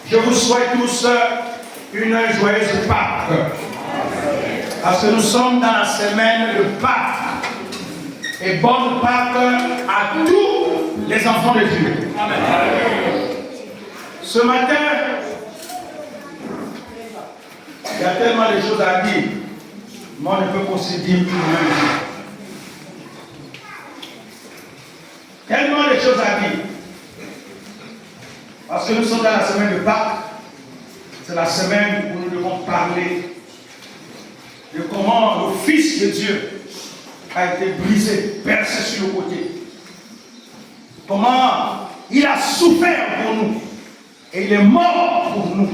Je vous souhaite tous une joyeuse Pâques. Parce que nous sommes dans la semaine de Pâques. Et bonne Pâques à tous les enfants de Dieu. Amen. Ce matin, il y a tellement de choses à dire. Moi, je ne peux pas aussi dire tout le même. Tellement de choses à dire. Parce que nous sommes dans la semaine de Pâques. C'est la semaine où nous devons parler de comment le Fils de Dieu a été brisé, percé sur le côté. Comment il a souffert pour nous. Et il est mort pour nous.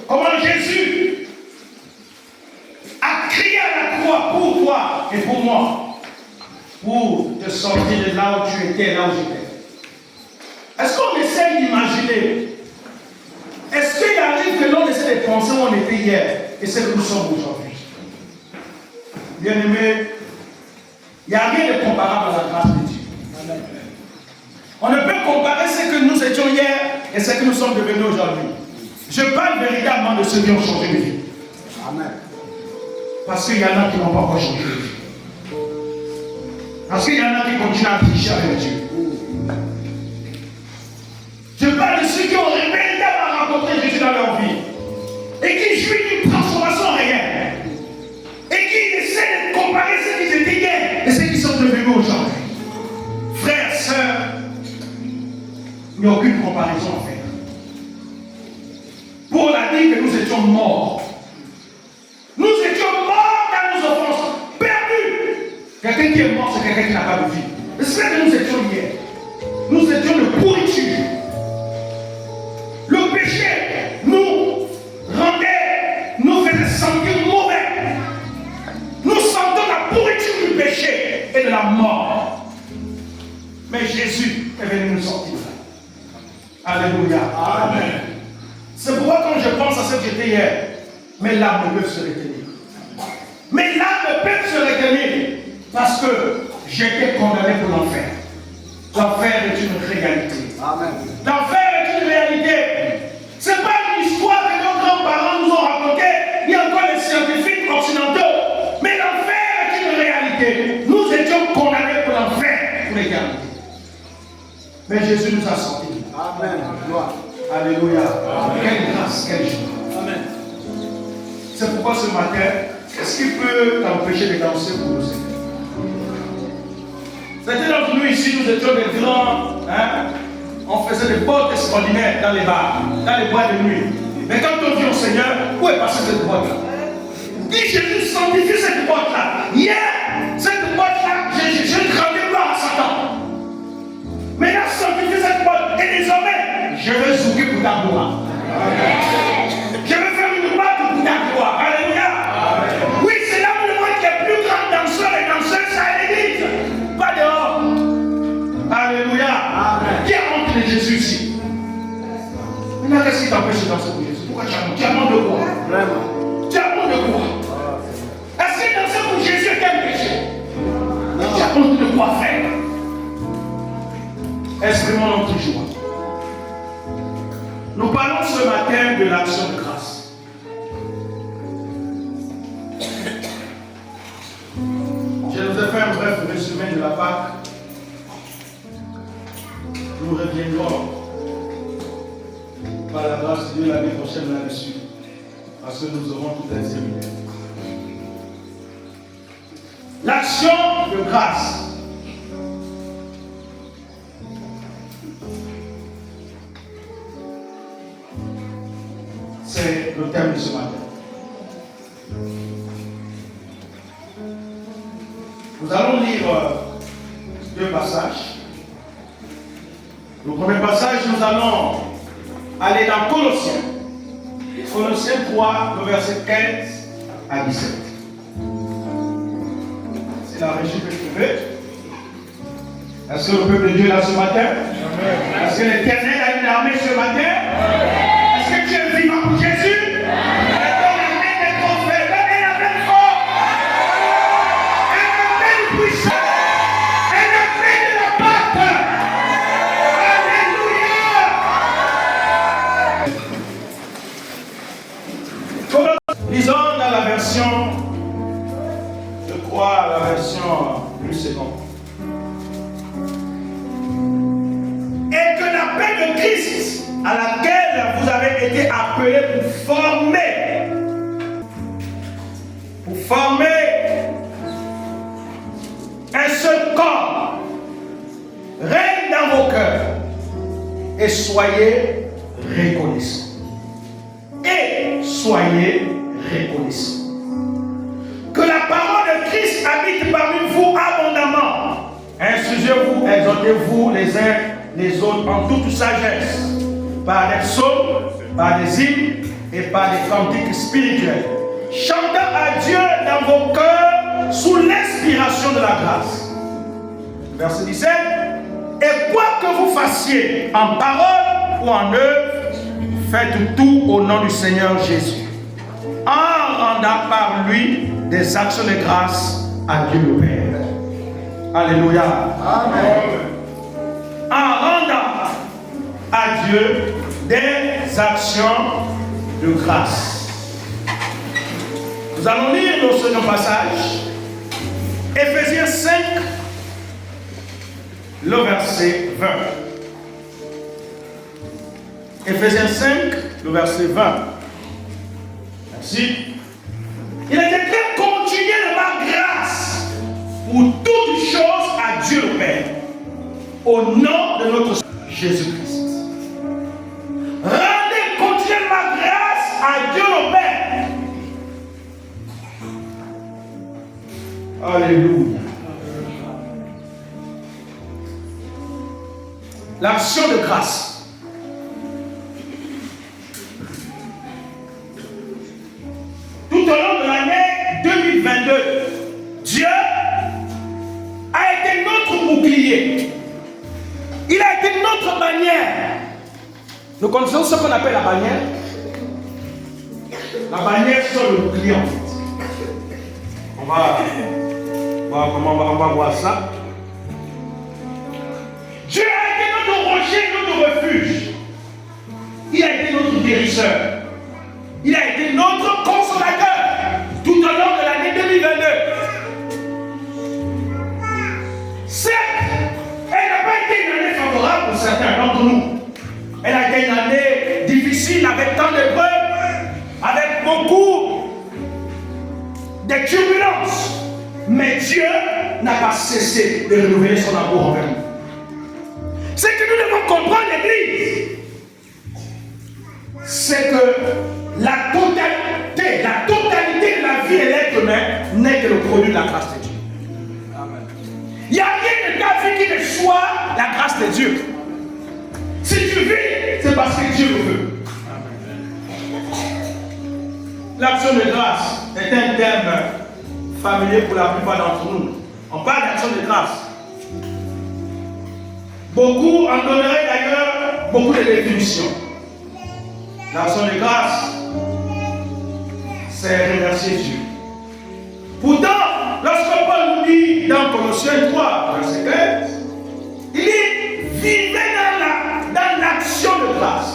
Comment Jésus a crié à la croix pour toi et pour moi. Pour te sortir de là où tu étais, là où j'étais. Est-ce qu'on essaie d'imaginer? Est-ce qu'il arrive que l'on essaie de penser où on était hier et ce que nous sommes aujourd'hui? Bien-aimés, il n'y a rien de comparable à la grâce de Dieu. Amen. On ne peut comparer ce que nous étions hier et ce que nous sommes devenus aujourd'hui. Je parle véritablement de ceux qui ont changé de vie. Amen. Parce qu'il y en a qui n'ont pas encore changé de vie. Parce qu'il y en a qui continuent à tricher avec Dieu. Je parle de ceux qui ont véritablement rencontré Jésus dans leur vie et qui jouissent d'une transformation réelle et qui essaient de comparer ce qu'ils étaient hier et ce qu'ils sont devenus aujourd'hui. Frères, sœurs, il n'y a aucune comparaison à faire. Pour la dire que nous étions morts. Nous étions morts dans nos offenses, perdus. Quelqu'un qui est mort, c'est quelqu'un qui n'a pas de vie. C'est ce que nous étions hier. Nous étions de pourriture. Le péché nous rendait, nous faisait sentir mauvais. Nous sentons la pourriture du péché et de la mort. Mais Jésus est venu nous sortir. Alléluia. Amen. C'est pourquoi quand je pense à ce que j'étais hier, mes larmes peuvent se retenir. Mes larmes peuvent se retenir parce que j'étais condamné pour l'enfer. L'enfer est une réalité. Amen. L'enfer est une réalité. Ce n'est pas une histoire que nos grands-parents nous ont racontée, ni encore les scientifiques occidentaux. Mais l'enfer est une réalité. Nous étions condamnés pour l'enfer, pour l'éternité. Mais Jésus nous a sortis. Amen. Gloire. Alléluia. Amen. Quelle grâce, quelle joie. Amen. C'est pourquoi ce matin, qu'est-ce qui peut t'empêcher de danser pour nous? C'était dans nous ici, nous étions des grands, on faisait des boîtes extraordinaires dans les bars, dans les boîtes de nuit. Mais quand on dit au Seigneur, où est passée cette boîte-là? Dis Jésus, sanctifie cette boîte-là. Hier, cette boîte-là, je ne rendais pas à Satan. Maintenant, sanctifie cette boîte. Et désormais, je vais zouker pour ta gloire. Je vais faire une boîte pour ta gloire. Alléluia. Oui, c'est là où le monde qui est plus grand danseur et danseuse à l'église. Pas dehors. Alléluia. Amen. Qui a honte de Jésus ici? Maintenant, qu'est-ce qui t'empêche de danser pour Jésus? Pourquoi tu as honte? Tu as honte de quoi? Vraiment. Tu as honte de quoi? Est-ce que danser pour Jésus est un péché? Non. Tu as honte de quoi faire? Exprimons notre joie. Nous parlons ce matin de l'action de grâce. Je vous ai fait un bref résumé de la Pâque. Nous reviendrons par la grâce de Dieu l'année prochaine là-dessus. Parce que nous aurons tout examiné. L'action de grâce. C'est le thème de ce matin. Nous allons lire deux passages. Le premier passage, nous allons aller dans Colossiens. Colossiens 3, le verset 15 à 17. C'est la régie que je veux. Est-ce que le peuple de Dieu est là ce matin? Amen. Est-ce que l'Éternel a une armée ce matin? Amen. Est-ce que tu es vivant pour Jésus? de Christ à laquelle vous avez été appelés pour former un seul corps, règne dans vos cœurs et soyez reconnaissants. Et soyez reconnaissants. Que la parole de Christ habite parmi vous abondamment. Instruisez-vous, exhortez-vous les uns les autres en toute sagesse, par des psaumes, par des hymnes et par des cantiques spirituels, chantant à Dieu dans vos cœurs sous l'inspiration de la grâce. Verset 17. Et quoi que vous fassiez en parole ou en œuvre, faites tout au nom du Seigneur Jésus, en rendant par lui des actions de grâce à Dieu le Père. Alléluia. Amen. En rendant à Dieu des actions de grâce. Nous allons lire le second passage, Éphésiens 5, le verset 20. Éphésiens 5, le verset 20. Merci. Il est écrit: continuez de ma grâce pour toutes choses à Dieu le Père, au nom de notre Seigneur Jésus-Christ. Rendez, continuez de ma grâce à Dieu le Père. Alléluia. L'action de grâce. Tout au long de l'année 2022, Dieu a été notre bouclier. Il a été notre bannière. Nous connaissons ce qu'on appelle la bannière. La bannière sur le bouclier. On va voir ça. Dieu a été notre rocher, notre refuge. Il a été notre guérisseur. Il a été notre consolateur tout au long de l'année 2022. Certes, elle n'a pas été une année favorable pour certains d'entre nous. Elle a été une année difficile avec tant d'épreuves, avec beaucoup de turbulences. Mais Dieu n'a pas cessé de renouveler son amour envers nous. Ce que nous devons comprendre, l'Église, c'est que la totalité de la vie de l'être humain n'est que le produit de la grâce de Dieu. Il n'y a rien de ta vie qui ne soit la grâce de Dieu. Si tu vis, c'est parce que Dieu le veut. L'action de grâce est un terme familier pour la plupart d'entre nous. On parle d'action de grâce. Beaucoup en donneraient d'ailleurs beaucoup de définitions. L'action de grâce, c'est remercier Dieu. Pourtant, lorsque Paul nous dit dans Colossiens 3, verset 15, il dit: vivez dans l'action de grâce.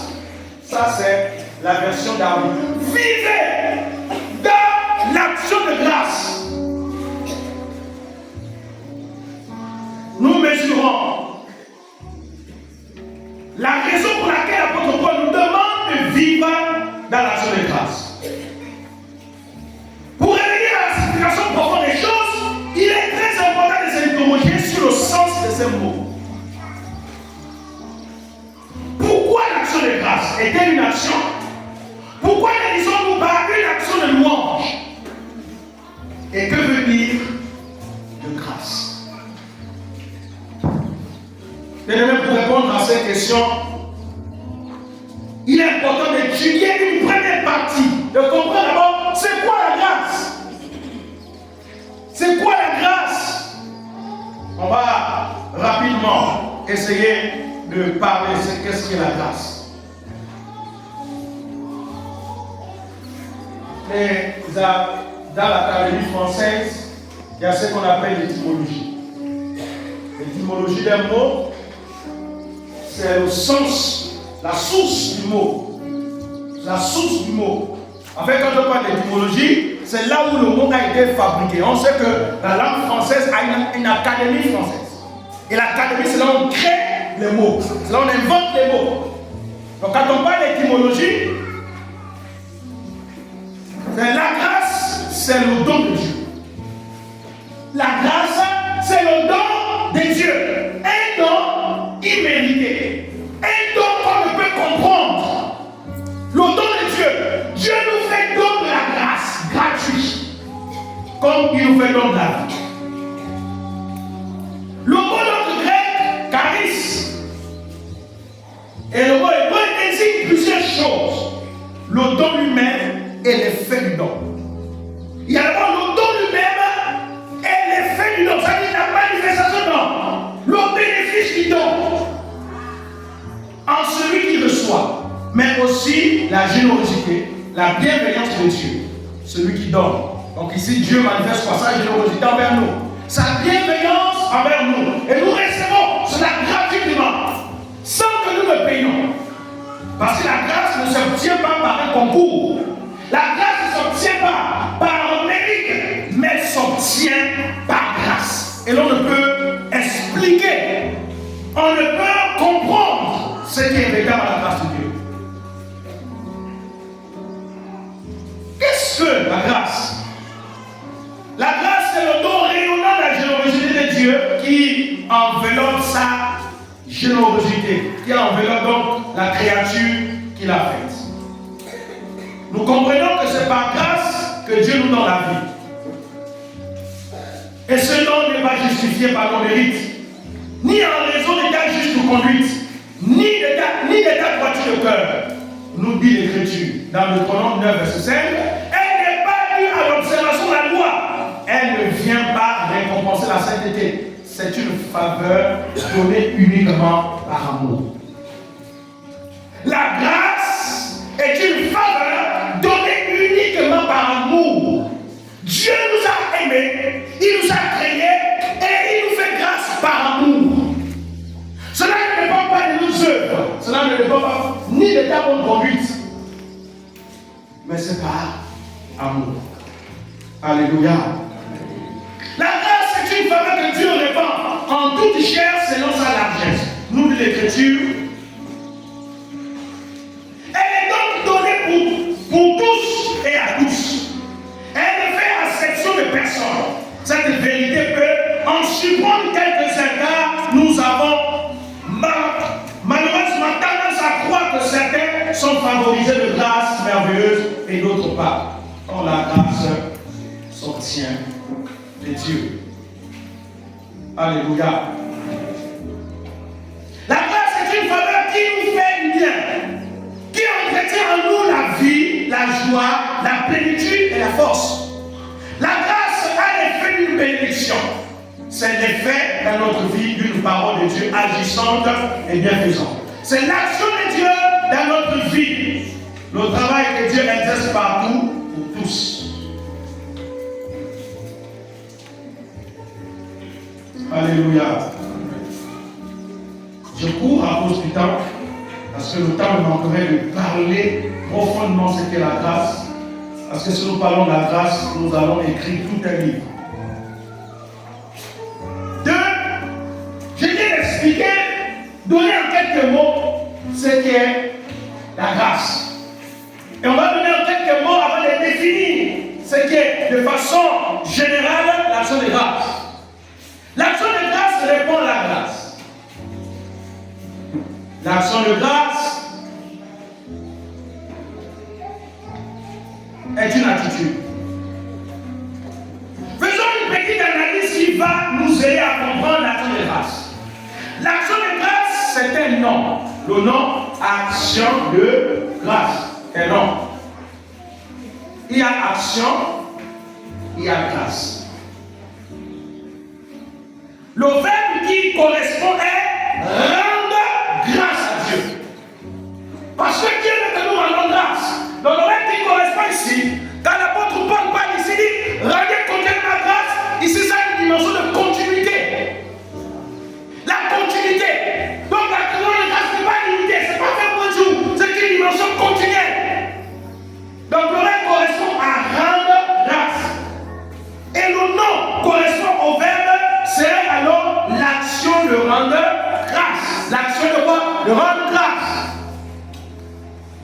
Ça, c'est la version d'Arnaud. Vivez dans l'action de grâce. Nous mesurons la raison pour laquelle l'apôtre Paul nous demande de vivre dans l'action de grâce. Pour revenir à la signification profonde des choses, il est très important de s'interroger sur le sens de ces mots. Pourquoi l'action de grâce est-elle une action? Pourquoi ne disons-nous pas une action de louange? Et que veut dire de grâce? Bien-aimés, pour répondre à cette question, il est important d'étudier une première partie, de comprendre d'abord c'est quoi la grâce. C'est quoi la grâce? On va rapidement essayer de parler de qu'est-ce qu'est la grâce. Dans l'Académie française, il y a ce qu'on appelle l'étymologie. L'étymologie d'un mot, c'est le sens, la source du mot. La source du mot. En fait, quand on parle d'étymologie, c'est là où le mot a été fabriqué. On sait que la langue française a une académie française. Et l'académie, c'est là où on crée les mots. C'est là on invente les mots. Donc quand on parle d'étymologie, la grâce, c'est le don de Dieu. La grâce, c'est le don de Dieu. Un don immérité. Un don qu'on ne peut comprendre. Le don de Dieu. Dieu nous fait don de la grâce gratuite. Comme il nous fait don de la vie. Le mot dans le grec, charis. Et le mot hébreu désigne plusieurs choses. Le don lui-même et l'effet du don. Il y a d'abord le don lui-même et l'effet du don. Ça dit la manifestation du don. Le bénéfice du don. En celui qui reçoit. Mais aussi la générosité, la bienveillance de Dieu. Celui qui donne. Donc ici, Dieu manifeste quoi? Sa générosité envers nous. Sa bienveillance envers nous. Et nous recevons cela gratuitement. Sans que nous le payions. Parce que la grâce ne s'obtient pas par un concours. La grâce ne s'obtient pas par un mérite, mais elle s'obtient par grâce. Et l'on ne peut expliquer, on ne peut comprendre ce qui est véritable à la grâce de Dieu. Qu'est-ce que la grâce? La grâce, c'est le don rayonnant de la générosité de Dieu qui enveloppe sa générosité, qui enveloppe donc la créature qu'il a faite. Nous comprenons que c'est par grâce que Dieu nous donne la vie. Et ce don n'est pas justifié par nos mérites, ni en raison d'état juste de conduite, ni d'état droiture de cœur. Nous dit l'Écriture dans Deutéronome 9, verset 5, elle n'est pas due à l'observation de la loi. Elle ne vient pas récompenser la sainteté. C'est une faveur donnée uniquement par amour. La grâce est une faveur donnée uniquement par amour. Dieu nous a aimés, il nous a créés et il nous fait grâce par amour. Cela ne dépend pas de nos œuvres, cela ne dépend pas ni de ta bonne conduite, mais c'est par amour. Alléluia. La grâce est une faveur que Dieu répand en toute chair selon sa largesse. Nous dit l'Écriture. Elle est donc donnée pour tous et à tous. Elle ne fait exception de personne. Cette vérité peut en surprendre quelques-uns, car nous avons malheureusement tendance à croire que certains sont favorisés de grâces merveilleuses et d'autres pas. Or la grâce s'obtient de Dieu. Alléluia. La grâce est une faveur qui nous fait du bien, qui entretient en nous la vie, la joie, la plénitude et la force. La grâce a l'effet d'une bénédiction. C'est l'effet dans notre vie d'une parole de Dieu agissante et bienfaisante. C'est l'action de Dieu dans notre vie. Le travail que Dieu exerce partout pour tous. Alléluia. Je cours à cause du temps, parce que le temps me manquerait de parler profondément ce qu'est la grâce. Parce que si nous parlons de la grâce, nous allons écrire tout un livre. Je viens d'expliquer, donner en quelques mots ce qu'est la grâce. Et on va donner en quelques mots avant de définir ce qu'est de façon générale l'action de grâce. L'action de grâce répond à la grâce. L'action de grâce est une attitude. Faisons une petite analyse qui va nous aider à comprendre l'action de grâce. L'action de grâce, c'est un nom. Le nom, action de grâce. Un nom. Il y a action, il y a grâce. Le verbe qui correspond est rendre grâce à Dieu. Parce que Dieu veut que nous rendons grâce. Donc le verbe qui correspond ici, quand l'apôtre Paul parle ici, dit rendez continuellement la grâce, ici ça a une dimension de continuité. La continuité. Donc la grâce n'est pas limitée, c'est pas fait pour un jour, c'est une dimension continuelle. Donc le verbe correspond à rendre grâce. Et le nom correspond au verbe, c'est alors l'action de rendre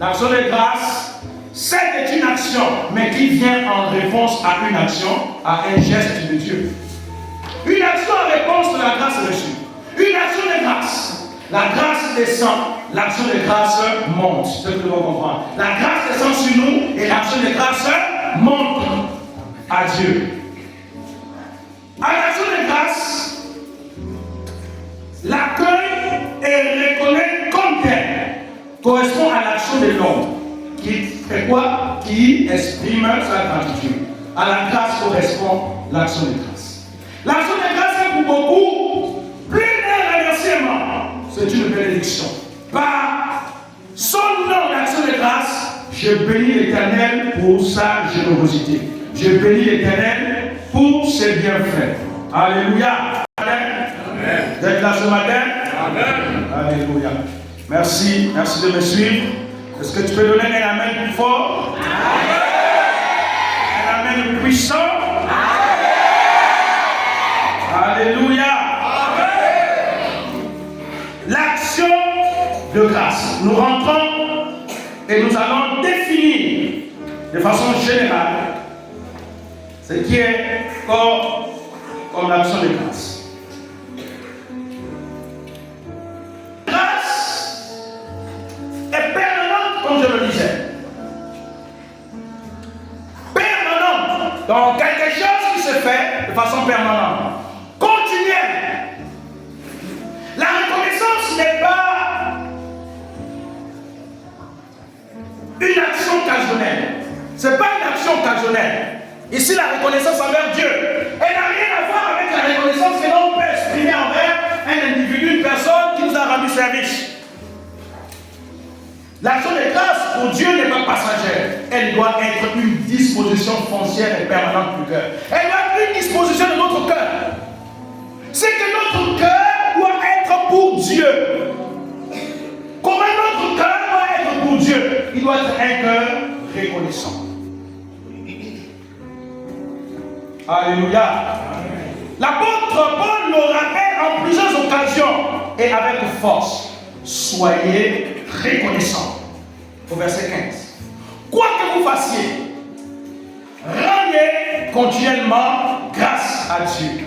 L'action de grâce, c'est une action, mais qui vient en réponse à une action, à un geste de Dieu. Une action en réponse de la grâce reçue. Une action de grâce. La grâce descend, l'action de grâce monte. C'est ce que nous devons comprendre. La grâce descend sur nous et l'action de grâce monte à Dieu. À l'action de grâce, l'accueil et reconnaître comme tel correspond à l'action de l'homme. Qui fait quoi? Qui exprime sa gratitude. À la grâce correspond l'action de grâce. L'action de grâce est pour beaucoup plus d'un remerciement. C'est une bénédiction. Par son nom d'action de grâce, je bénis l'Éternel pour sa générosité. Je bénis l'Éternel pour ses bienfaits. Alléluia. Amen. Vous êtes là ce matin? Amen. Alléluia. Merci. Merci de me suivre. Est-ce que tu peux donner un amen plus fort? Amen. Un amen puissant? Amen. Alléluia. Amen. L'action de grâce. Nous rentrons et nous allons définir de façon générale ce qui est comme l'action de grâce. Grâce est permanente, comme je le disais. Permanente. Donc quelque chose qui se fait de façon permanente. Continuelle. La reconnaissance n'est pas une action occasionnelle. Ce n'est pas une action occasionnelle. Ici, la reconnaissance envers Dieu, elle n'a rien à voir avec la reconnaissance que l'on peut exprimer envers un individu, une personne qui nous a rendu service. L'action de grâce pour Dieu n'est pas passagère. Elle doit être une disposition foncière et permanente du cœur. Elle doit être une disposition de notre cœur. C'est que notre cœur doit être pour Dieu. Comment notre cœur doit être pour Dieu? Il doit être un cœur reconnaissant. Alléluia. L'apôtre Paul le rappelle en plusieurs occasions et avec force. Soyez reconnaissants. Au verset 15. Quoi que vous fassiez, rendez continuellement grâce à Dieu.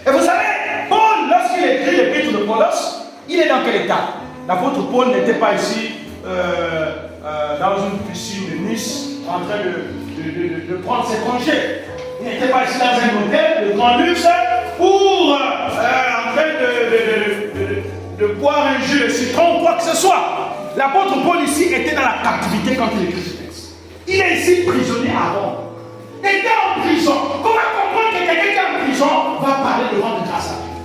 Et vous savez, Paul, lorsqu'il écrit l'épître de Paulos, il est dans quel état? L'apôtre Paul n'était pas ici dans une piscine de Nice en train de prendre ses congés. Il n'était pas ici dans un hôtel de grand luxe pour en train de boire un jus de citron ou quoi que ce soit. L'apôtre Paul ici était dans la captivité quand il écrit ce texte. Il est ici prisonnier à Rome. Il était en prison. Comment comprendre que quelqu'un qui est en prison va parler de rendre grâce à Dieu?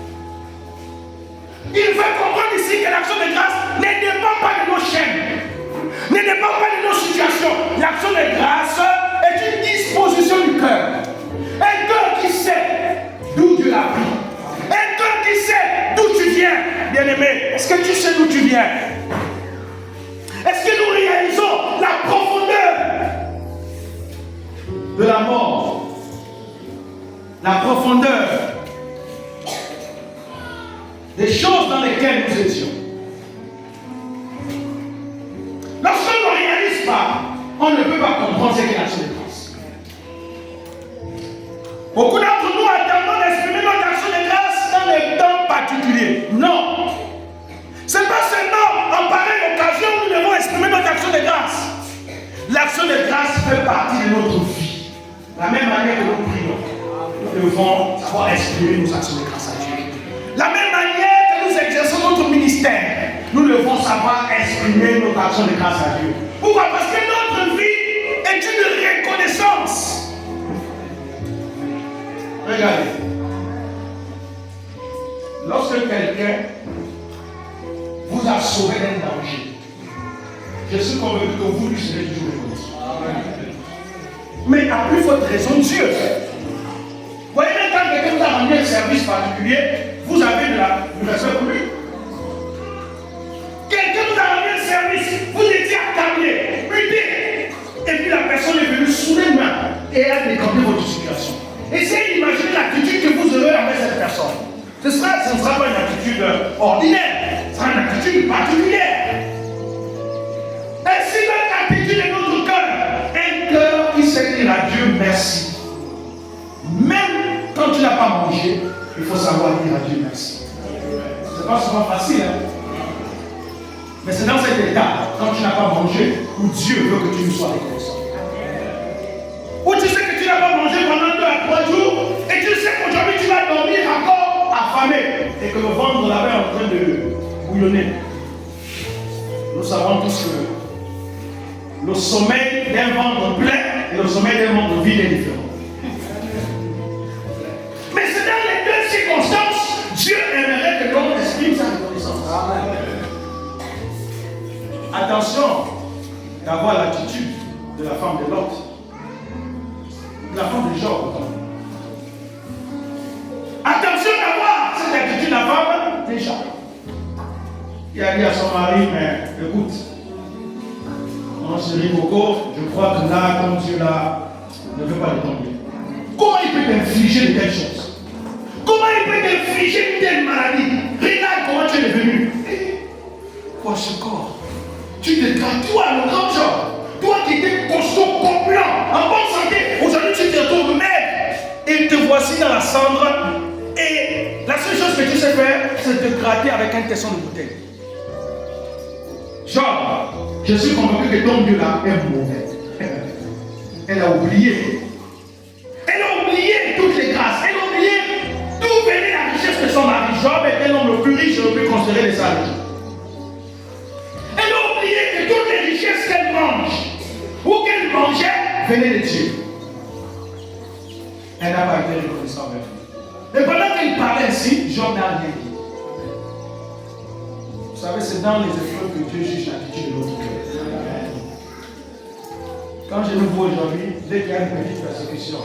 Il veut comprendre ici que l'action de grâce ne dépend pas de nos chaînes, ne dépend pas de nos situations. L'action de grâce est une disposition du cœur. Un cœur qui sait d'où Dieu l'a pris. Un cœur qui sait d'où tu viens, bien-aimé. Est-ce que tu sais d'où tu viens? Est-ce que nous réalisons la profondeur de la mort? La profondeur des choses dans lesquelles nous étions. Lorsqu'on ne réalise pas, on ne peut pas comprendre ce qu'est l'action de grâce. Beaucoup d'entre nous attendons d'exprimer notre action de grâce dans des temps particuliers. Non. Ce n'est pas seulement en pareille occasion où nous devons exprimer notre action de grâce. L'action de grâce fait partie de notre vie. La même manière que nous prions, nous devons savoir exprimer nos actions de grâce à Dieu. La même manière que nous exerçons notre ministère, nous devons savoir exprimer notre action de grâce à Dieu. Pourquoi? Parce que notre vie est une reconnaissance. Regardez. Lorsque quelqu'un vous a sauvé d'un danger, je suis convaincu que vous lui serez toujours reconnaissant. Mais à plus forte raison, Dieu. Vous voyez, même quand quelqu'un vous a rendu un service particulier, vous avez du respect pour lui. Quelqu'un vous a rendu un service, vous étiez accablé, muté, et puis la personne est venue soudainement et elle a décanté votre situation. Essayez d'imaginer l'attitude que vous aurez avec cette personne. Ce ne sera pas une attitude ordinaire, ce sera une attitude particulière. Elle il faut savoir dire à Dieu merci. Ce n'est pas souvent facile, hein? Mais c'est dans cet état, quand tu n'as pas mangé, où Dieu veut que tu nous sois reconnaissant. Où tu sais que tu n'as pas mangé pendant 2 à 3 jours, et tu sais qu'aujourd'hui tu vas dormir encore affamé, et que le ventre là-bas est en train de bouillonner. Nous savons tous que le sommeil d'un ventre plein et le sommeil d'un ventre vide est différent. Mais c'est dans les 2 circonstances, Dieu aimerait que l'homme exprime sa reconnaissance. Attention d'avoir l'attitude de la femme de Lot, de la femme de Job. Attention d'avoir cette attitude de la femme de Job. Il a dit à son mari, mais écoute, mon chéri Coco, je crois que là, comme Dieu là, ne veut pas le tomber. Comment il peut t'infliger de telles choses? Comment il peut t'infliger une telle maladie? Regarde comment tu es devenu. Quoi ce corps? Tu te gâtes, toi, le grand Job. Toi qui étais costaud, corpulent, en bonne santé. Aujourd'hui, tu te retrouves maigre. Et te voici dans la cendre. Et la seule chose que tu sais faire, c'est te gratter avec un tesson de bouteille. Job, je suis convaincu que ton Dieu là est mauvais. Elle a oublié. Elle a oublié toutes les grâces. Elle a oublié d'où venait la richesse de son mari. Job était l'homme le plus riche et le plus considéré de sa vie. Elle a oublié que toutes les richesses qu'elle mange ou qu'elle mangeait venaient de Dieu. Elle n'a pas été reconnaissante avec lui. Et pendant qu'elle parlait ainsi, Job n'a rien dit. Vous savez, c'est dans les épreuves que Dieu juge l'attitude de notre cœur. Quand je nous vois aujourd'hui, dès qu'il y a une petite persécution,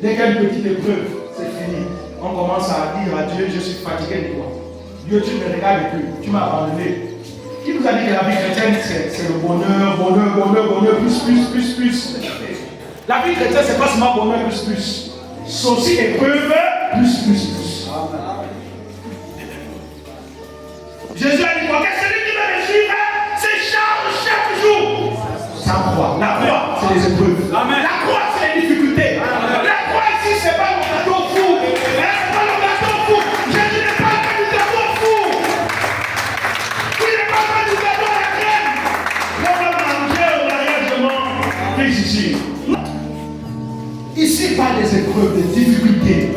dès qu'il y a une petite épreuve, c'est fini. On commence à dire à Dieu, je suis fatigué de toi. Dieu, tu ne me regardes plus, tu m'as abandonné. Qui nous a dit que la vie chrétienne, c'est le bonheur, plus. La vie chrétienne, c'est pas seulement bonheur, plus. C'est aussi épreuve, plus. Jésus a dit quoi? Que celui qui va me suivre se charge chaque jour. Sa croix. La croix, c'est les épreuves. Amen. La croix, c'est les difficultés. Amen. La croix ici, c'est pas le gâteau fou. C'est pas le gâteau fou. Jésus n'est pas du gâteau fou. Il n'est pas du gâteau à la crème. On va manger au mariage de mon fils ici. Ici, pas des épreuves, des difficultés.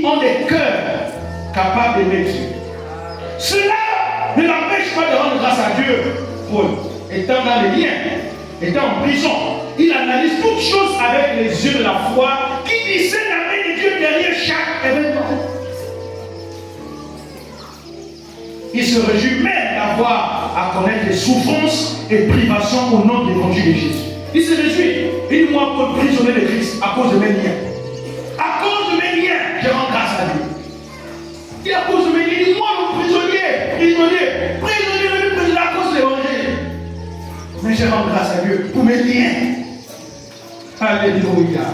Ont des cœurs capables d'aimer Dieu. Cela ne l'empêche pas de rendre grâce à Dieu. Paul, étant dans les liens, étant en prison, il analyse toutes choses avec les yeux de la foi qui discerne la main de Dieu derrière chaque événement. Il se réjouit même d'avoir à connaître les souffrances et privations au nom de l'évangile de Jésus. Il se réjouit. Il dit, moi, Paul, prisonnier de Christ, à cause de mes liens. À cause de mes liens, je rends grâce à Dieu. Et à cause de mes liens, il dit, moi, le prisonnier, à cause de l'évangile. Mais je rends grâce à Dieu pour mes liens. Alléluia.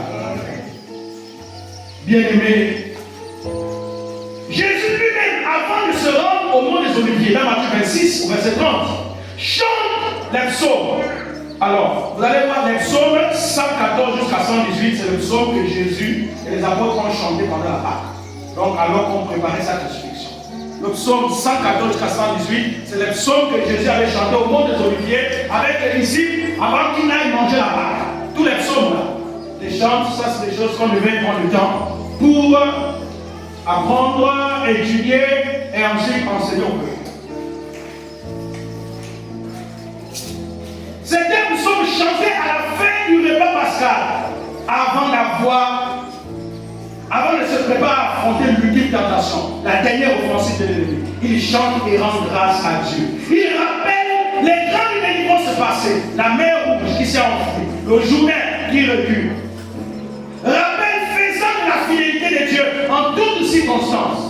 Bien-aimé, Jésus lui-même, avant de se rendre au mont des Oliviers, dans Matthieu 26, verset 30, chante les psaumes. Alors, vous allez voir les psaumes 114 jusqu'à 118, c'est le psaume que Jésus et les apôtres ont chanté pendant la Pâque. Donc, alors qu'on préparait sa crucifixion. Le psaume 114 jusqu'à 118, c'est le psaume que Jésus avait chanté au mont des Oliviers avec les disciples avant qu'ils n'aillent manger la Pâque. Tous les psaumes là, les chants, ça c'est des choses qu'on devait prendre le temps pour apprendre, étudier et ensuite enseigner au peuple. C'était un psaume chanté à la fin du repas pascal, avant de se préparer à affronter l'ultime tentation, la dernière offensive de l'ennemi. Il chante et rend grâce à Dieu. Il rappelle les grandes délivrances passées, la mer rouge qui s'est enfouie, le jour même qui recule. Rappelle faisant de la fidélité de Dieu en toutes circonstances.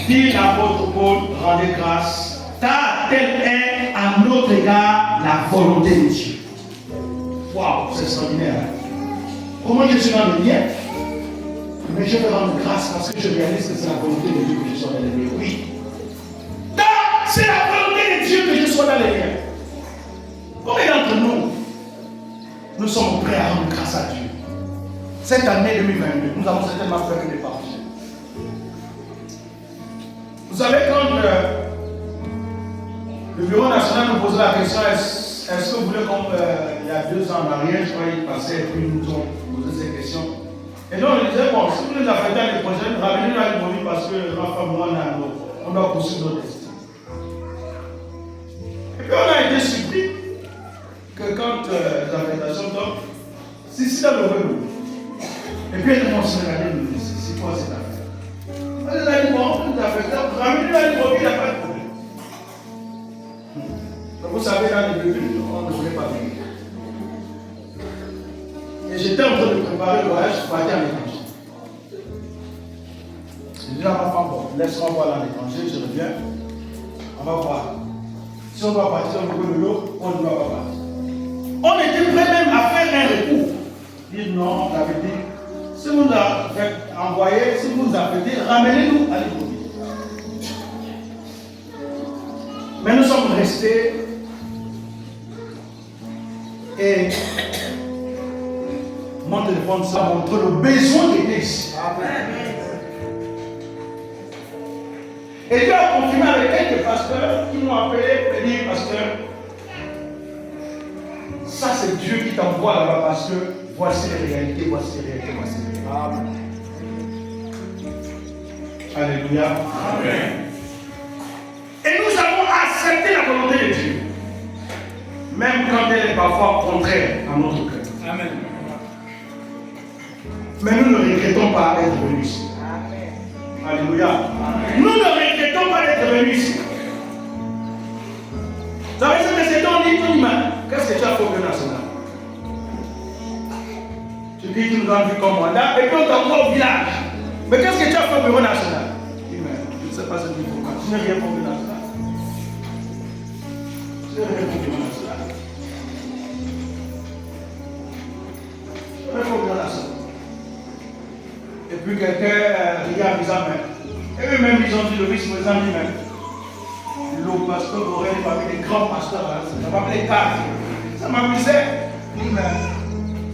Dit l'apôtre Paul, rendez grâce, car telle est à notre égard la volonté de Dieu. Waouh, c'est extraordinaire. Comment je suis dans le lien? Mais je veux rendre grâce parce que je réalise que c'est la volonté de Dieu que je sois dans les liens. Oui. Car c'est la volonté de Dieu que je sois dans les liens. Combien d'entre nous nous sommes prêts à rendre grâce à Dieu. Cette année 2022, nous avons certainement fait des parties. Vous savez, quand le Bureau national nous posait la question, est-ce que vous voulez, comme il y a 2 ans en arrière, je crois qu'il passait et puis nous ont posé ces questions. Et donc on disait, bon, si vous nous affectez à l'année prochaine, ramenez-nous à l'Économie parce que ma femme, moi, on doit poursuivre notre destin. Et puis on a été surpris que quand les affectations tombent, c'est dans le revenu. Et puis elle commence à regarder, nous dit, c'est quoi cette affaire? On a dit, bon, nous affectons, ramenez-nous à l'Économie, il n'y a pas de problème. Vous savez, dans le début, on ne voulait pas venir. Et j'étais en train de préparer le voyage pour aller à l'étranger. J'ai dit à ma femme, bon, laisse-moi voir à l'étranger, je reviens. On va voir. Si on doit partir au niveau de l'eau, on ne doit pas partir. On était prêt même à faire un recours. Il dit non, on avait dit, si vous nous avez envoyé, si vous nous avez dit, ramenez-nous à l'économie. Mais nous sommes restés. Et mon téléphone, ça montre le besoin qui était ici. Et Dieu a confirmé avec quelques pasteurs qui m'ont appelé et dit, pasteur, ça c'est Dieu qui t'envoie là-bas parce que voici les réalités, voici les réalités, voici les réalités. Alléluia. Amen. Et nous avons accepté la volonté de Dieu. Même quand elle est parfois contraire à notre cœur. Amen. Mais nous ne regrettons pas d'être venus ici. Amen. Alléluia. Amen. Nous ne regrettons pas d'être venus ici. Vous savez ce que c'est donc dit, qu'est-ce que tu as fait au Bureau national? Tu dis que tu nous as vu comme mandat et puis on t'envoie au village. Mais qu'est-ce que tu as fait au Bureau national? Je ne sais pas ce qu'il faut faire. Je n'ai rien fait au Bureau national. Je n'ai rien fait au Bureau national. Et puis quelqu'un regarde les amis. Et eux-mêmes, ils ont dit, le vice-président lui-même. Le pasteur Borel parmi les grands pasteurs, ça parmi les cadres. Ça m'amusait.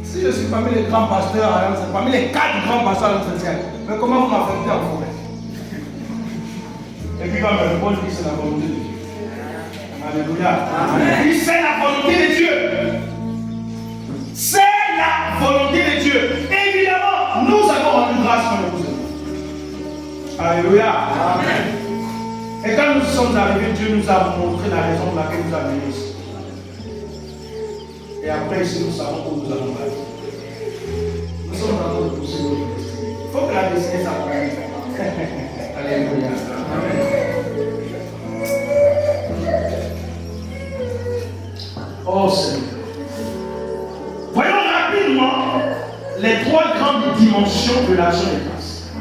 Si je suis parmi les grands pasteurs, c'est parmi les 4 grands pasteurs chrétiens. Mais comment vous m'affectez en forêt? Et puis il va me répondre, il dit c'est la volonté de Dieu. Alléluia. Il dit c'est la volonté de Dieu. C'est la volonté de Dieu. Évidemment, nous avons rendu grâce quand nous vous aimons. Alléluia. Amen. Et quand nous sommes arrivés, Dieu nous a montré la raison pour laquelle nous avons venu ici. Et après, ici, nous savons où nous allons aller. Nous sommes en train de pousser notre destinée. Il faut que la destinée s'apprenne. Alléluia. Amen. Oh Seigneur. Voyons rapidement les 3 grandes dimensions de l'action de grâce.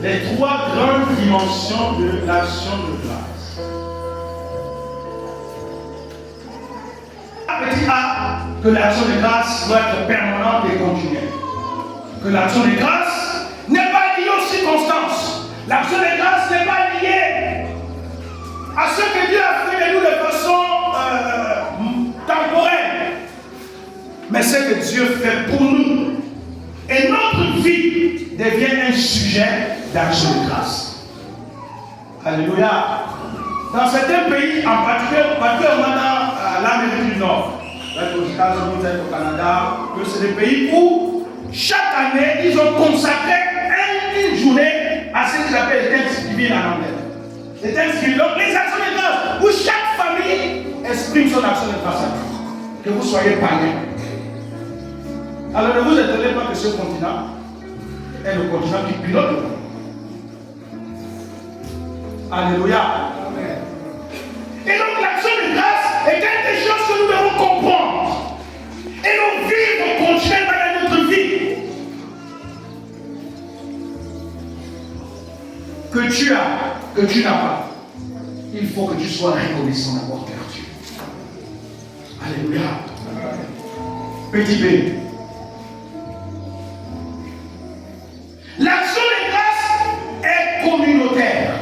Les 3 grandes dimensions de l'action de grâce. Petit A, que l'action de grâce doit être permanente et continuelle. Que l'action de grâce n'est pas liée aux circonstances. L'action de grâce n'est pas liée à ce que Dieu a fait de nous de façon temporelle. Mais ce que Dieu fait pour nous. Et notre vie devient un sujet d'action de grâce. Alléluia. Dans certains pays, en particulièrement dans l'Amérique du Nord, aux États-Unis, au Canada, c'est des pays où chaque année, ils ont consacré une journée à ce qu'ils appellent les Thanksgiving en anglais. Les Thanksgiving, donc les actions de grâce, où chaque famille exprime son action de grâce à Dieu. Que vous soyez païens. Alors ne vous étonnez pas que ce continent est le continent qui pilote le monde. Alléluia. Amen. Et donc l'action de grâce est quelque chose que nous devons comprendre. Et nous vivre continuellement dans notre vie. Que tu as, que tu n'as pas. Il faut que tu sois reconnaissant d'avoir perdu. Alléluia. Petit B. L'action de grâce est communautaire.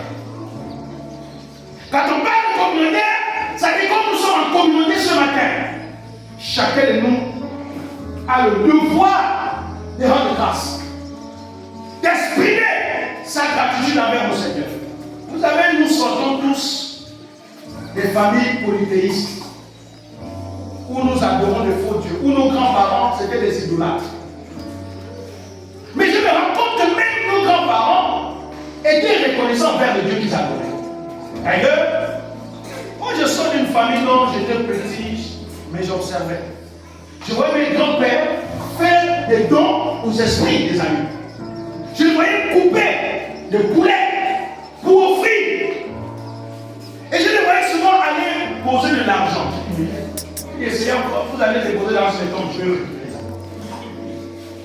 Quand on parle de communautaire, ça veut dire a le devoir de rendre grâce, d'exprimer sa gratitude envers le Seigneur. Vous savez, nous sortons tous des familles polythéistes où nous adorons les faux dieux, où nos grands-parents c'était des idolâtres. Mais je me rends compte que même nos grands-parents étaient reconnaissants envers le Dieu qu'ils adoraient. D'ailleurs, moi je sors d'une famille dont j'étais petit, mais j'observais. Je voyais mes grands-pères faire des dons aux esprits des amis. Je les voyais couper des poulets pour offrir. Et je les voyais souvent aller poser de l'argent. Et c'est encore, vous allez déposer l'argent et donc je vais récupérer ça.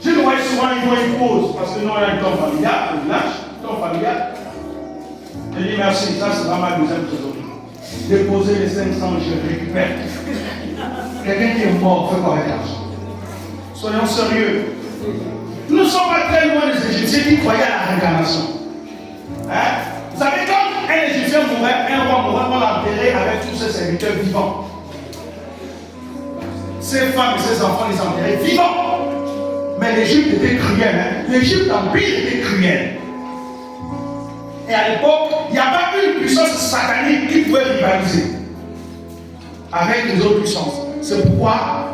Je les voyais souvent, ils vont une pause, parce que nous on a un temps familial, au village, temps familial. Je dis merci, ça sera ma deuxième trésorerie. Déposer les 500, je récupère. Quelqu'un qui est mort, fait quoi avec l'argent? Soyons sérieux. Nous ne sommes pas très loin des Égyptiens qui croyaient à la réincarnation. Hein? Vous savez, quand un Égyptien mourait, un roi mourait, on l'enterrait avec tous ses serviteurs vivants. Ses femmes et ses enfants les enterraient vivants. Mais l'Égypte était cruelle. Hein? L'Égypte empire était cruelle. Et à l'époque, il n'y a pas une puissance satanique qui pouvait rivaliser avec les autres puissances. C'est pourquoi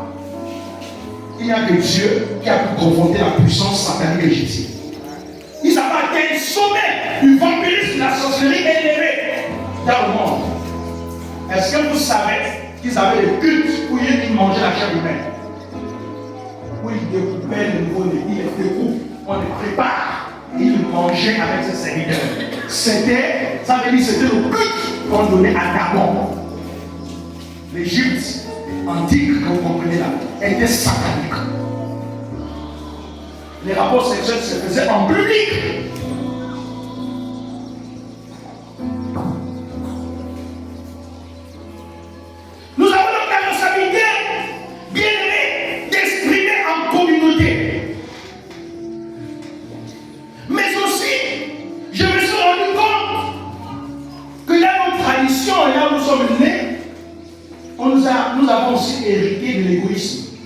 il n'y a que Dieu qui a pu confronter la puissance satanique égyptienne. Ils avaient atteint le sommet du vampirisme, de la sorcellerie élevée dans le monde. Est-ce que vous savez qu'ils avaient des cultes où ils mangeaient la chair humaine? Où ils découpaient le nouveau nez, ils les découpent, on les prépare, et ils mangeaient avec ses serviteurs. C'était, ça veut dire c'était le culte qu'on donnait à Gabon. L'Égypte antique, que vous comprenez là, était satanique. Les rapports sexuels se faisaient en public. Nous avons donc la responsabilité, bien aimé, d'exprimer en communauté. Mais aussi, je me suis rendu compte que dans nos traditions et là où nous sommes nés, nous avons aussi hérité de l'égoïsme,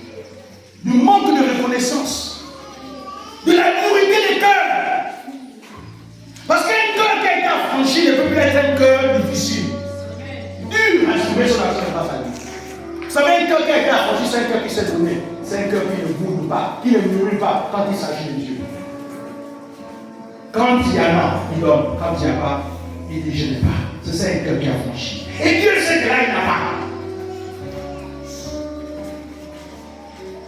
du manque de reconnaissance, de la nourriture des cœurs. Parce qu'un cœur qui a été affranchi ne peut plus être un cœur difficile, dur à trouver sur la famille. Vous savez, un cœur qui a été affranchi, c'est un cœur qui s'est donné. C'est un cœur qui ne bouge pas, qui ne murmure pas quand il s'agit de Dieu. Quand il y en a, il donne. Quand il n'y a pas, il dit je n'ai pas. C'est ça un cœur qui a affranchi. Et Dieu sait que là, il n'a pas.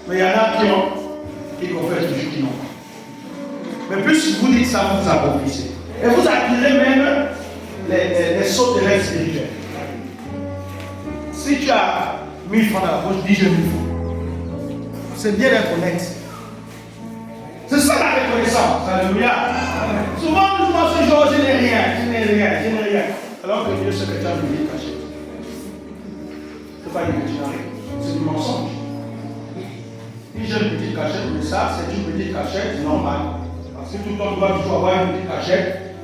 Mais il y en a qui confessent toujours qui n'ont pas. Mais plus vous dites ça, vous appauvrissez. Et vous attirez même les sauterelles spirituelles. Si tu as 1000 francs dans la poche, dis je 1000 francs. C'est bien d'être honnête. C'est ça la reconnaissance. Alléluia. Souvent nous pensons genre je n'ai rien. Alors que Dieu sait que tu as une vie cachée. Ce n'est pas une petite arrêt, c'est du mensonge. Si j'ai une petite cachette, mais ça, c'est une petite cachette normale. Parce que tout le monde doit toujours avoir une petite cachette.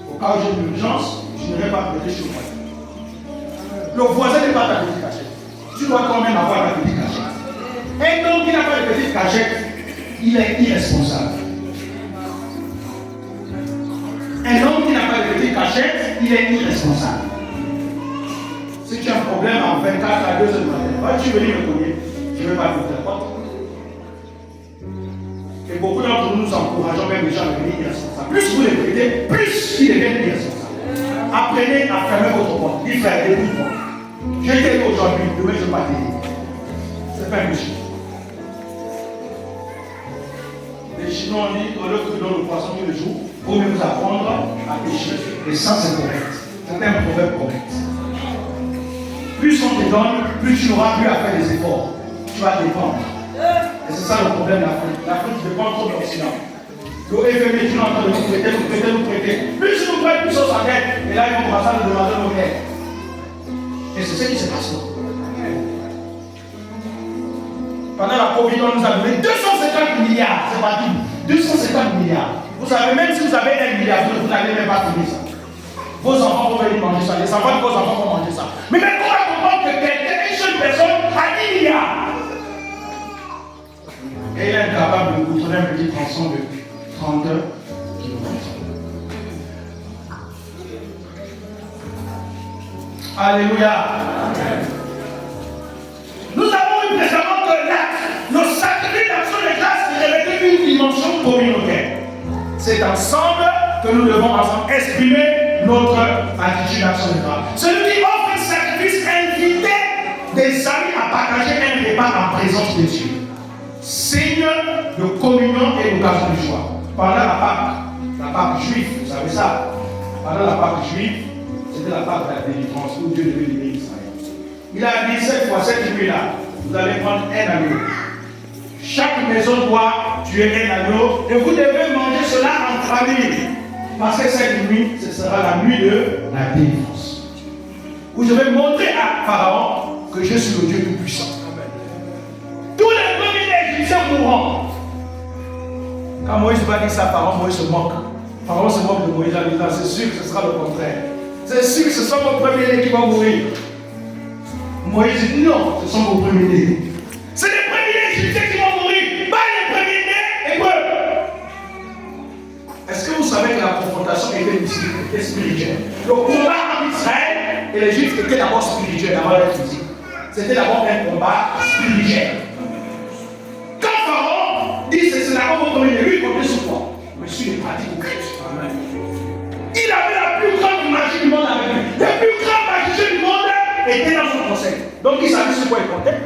Au cas où j'ai une urgence, je n'irai pas prêter chez moi. Le voisin n'est pas ta petite cachette. Tu dois quand même avoir ta petite cachette. Un homme qui n'a pas de petite cachette, il est irresponsable. Un homme qui n'a pas de petite cachette, il est irresponsable. Si tu as un problème en 24 à 2 heures du matin, vas-tu venir me cogner? Je ne vais pas te faire quoi. Et beaucoup d'entre nous encourageons même les gens à devenir irresponsables. Plus vous les prêtez, plus ils deviennent irresponsables. Apprenez à fermer votre porte. Dis frère, débrouille-toi. J'ai été aujourd'hui, demain je ne vais pas t'aider. C'est pas un péché. Les Chinois ont dit, au lieu que dans le poisson tous les jours, il faut mieux vous apprendre à pêcher. Et ça c'est correct. C'est un proverbe correct. Plus on te donne, plus tu n'auras plus à faire des efforts. Tu vas dépendre. Et c'est ça le problème de l'Afrique. L'Afrique dépend trop de l'Occident. Le FMI, tu es en train de nous prêter. Plus nous prêtons, plus on s'arrête. Et là, ils vont commencer à nous demander nos aides. Et c'est ce qui s'est passé. Pendant la Covid, on nous a donné 250 milliards. C'est pas tout. 250 milliards. Vous savez, même si vous avez 1 milliard, vous n'allez même pas trouver ça. Vos enfants vont venir manger ça. Les enfants de vos enfants vont manger ça. Mais maintenant, on va comprendre que quelqu'un, une seule personne, a 10 milliards. Et il est incapable de goudronner un petit tronçon de 30 km. Alléluia. Amen. Nous avons vu récemment que nos sacrifices d'action de grâce revêtent une dimension communautaire. C'est ensemble que nous devons ensemble exprimer notre attitude d'action de grâce. Celui qui offre un sacrifice invite des amis à partager un repas en présence de Dieu. Signe de communion et d'occasion de joie. Pendant la Pâque juive, vous savez ça. Pendant la Pâque juive, c'était la Pâque de la délivrance où Dieu devait libérer Israël. Il a dit cette fois, cette nuit-là, vous allez prendre un agneau. Chaque maison doit tuer un agneau et vous devez manger cela en famille. Parce que cette nuit, ce sera la nuit de la délivrance. Où je vais montrer à Pharaon que je suis le Dieu tout puissant. Tous les premiers Égyptiens mourront. Quand Moïse va dire ça, Pharaon, Moïse se moque. Pharaon se moque de Moïse en disant, c'est sûr que ce sera le contraire. C'est sûr que ce sont vos premiers-nés qui vont mourir. Moïse dit non, ce sont vos premiers-nés. C'est les premiers Égyptiens qui vont mourir, pas les premiers-nés hébreux. Est-ce que vous savez que la confrontation était spirituelle? Le combat en Israël et l'Égypte était d'abord spirituel, d'abord la physique. C'était d'abord un combat spirituel. Quand Pharaon dit c'est la première, lui il comptait sur quoi? Monsieur est pratique au Christ. Il avait la plus grande magie du monde avec lui. Le plus grand magicien du monde était dans son conseil. Donc il savait sur quoi il comptait.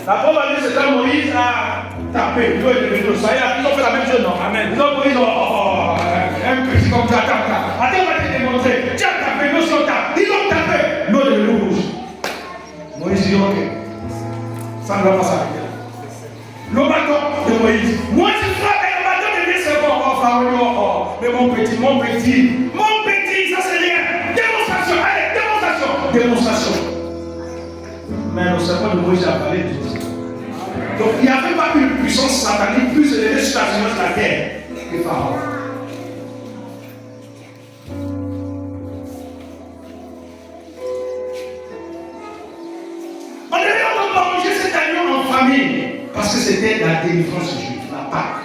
La preuve a dit c'est quand Moïse a tapé. Ils ont fait la même chose, non? Amen. Ils ont Moïse, un petit comme ça, attends, on va te démontrer. Tu as tapé, nous sommes tapés. Ils ont tapé. Nous, de l'eau rouge. Moïse dit ok. Ça ne va pas s'arrêter. Le bâton de Moïse. Moi, je frappe et le bâton devient c'est bon. Mais mon petit, ça c'est rien. Démonstration, allez, démonstration. Mais le serpent de Moïse a parlé de tout ça. Donc il n'y avait pas une puissance satanique plus élevée sur la surface de la terre que Pharaon. On devait donc manger cet agneau en famille parce que c'était la délivrance juive, la Pâque.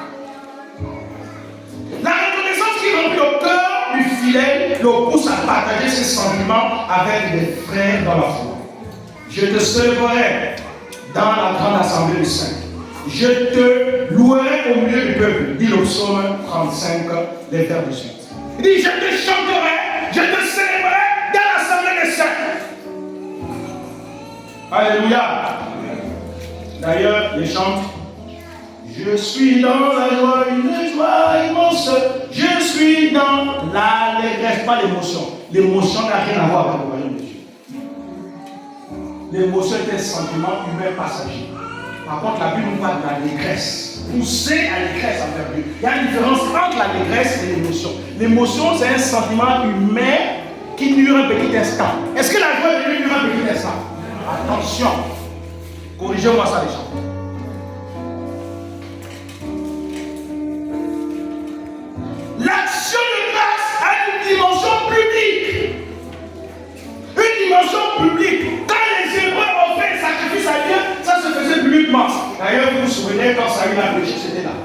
La reconnaissance qui remplit le cœur du fidèle le pousse à partager ses sentiments avec des frères dans la foi. Je te célébrerai dans la grande assemblée des saints. Je te louerai au milieu du peuple, dit le psaume 35, les vers de suite. Il dit, je te chanterai, je te célébrerai dans l'assemblée des saints. Alléluia. D'ailleurs, ils chantent. Je suis dans la joie, une joie immense. Je suis dans l'allégresse, pas l'émotion. L'émotion n'a rien à voir avec le royaume de Dieu. L'émotion est un sentiment humain passager. Par contre, la Bible nous parle de l'allégresse. Pousser à l'allégresse envers Dieu. Il y a une différence entre l'allégresse et l'émotion. L'émotion, c'est un sentiment humain qui dure un petit instant. Est-ce que la joie dure un petit instant? Attention. Corrigez-moi ça, les gens. L'action de grâce a une dimension publique. Une dimension publique. Quand les Hébreux ont fait le sacrifice à Dieu, ça se faisait publiquement. D'ailleurs, vous vous souvenez, quand Saül a péché, c'était là.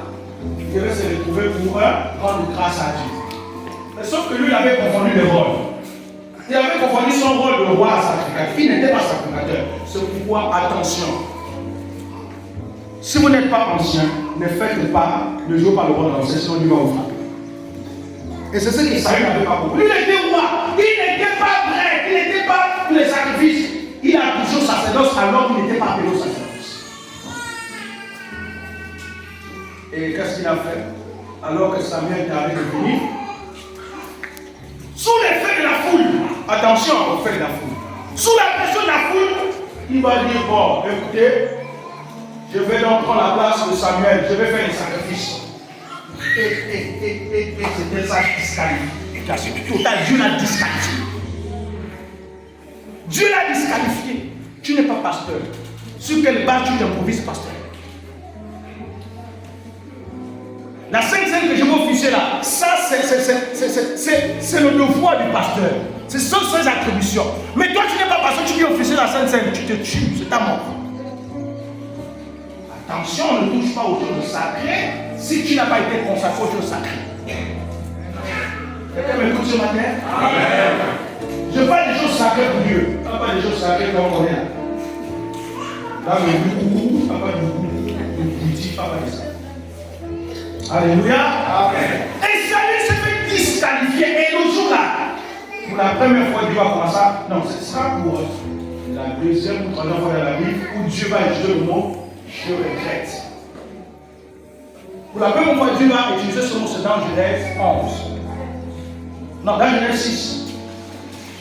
Il devait se retrouver pour rendre grâce à Dieu. Mais sauf que lui, il avait confondu les rôles. Il avait confondu son rôle de roi sacrificateur. Il n'était pas sacrificateur. C'est pourquoi, attention. Si vous n'êtes pas ancien, ne faites pas le jour par le rôle d'ancien, sinon Dieu va vous frapper. Et c'est ce que Saül n'avait pas compris. Il était roi, il n'était pas prêt, il n'était pas pour les sacrifices. Il a touché au sacerdoce alors qu'il n'était pas appelé au sacerdoce. Et qu'est-ce qu'il a fait? Alors que Samuel était avec le venir, sous l'effet de la foule, attention au fait de la foule, sous la pression de la foule, il va dire bon, écoutez, je vais donc prendre la place de Samuel, je vais faire les sacrifices. Et c'était ça disqualification totale. Dieu l'a disqualifié. Dieu l'a disqualifié. Tu n'es pas pasteur. Sur quelle base tu t'improvises pasteur? La Sainte Seine que je vais officier là, ça c'est le devoir du pasteur. Ce sont ses attributions. Mais toi tu n'es pas pasteur, tu viens officier la Sainte Seine, tu te tues, c'est ta mort. Attention, on ne touche pas aux choses sacrées si tu n'as pas été consacré aux choses sacrées. Quelqu'un m'écoute ce matin? Amen. Je parle des choses sacrées pour Dieu. Pas des choses sacrées comme on est là. Là, le coucou, pas du coucou. Le bouti, pas de ça. Alléluia. Amen. Et Samuel s'est fait disqualifier. Et le jour-là, pour la première fois, Dieu va commencer. Non, ce sera pour la deuxième ou troisième fois dans la Bible où Dieu va utiliser le mot je regrette. Pour la première fois, Dieu va utiliser ce mot, c'est dans Genèse 11. Non, dans Genèse 6.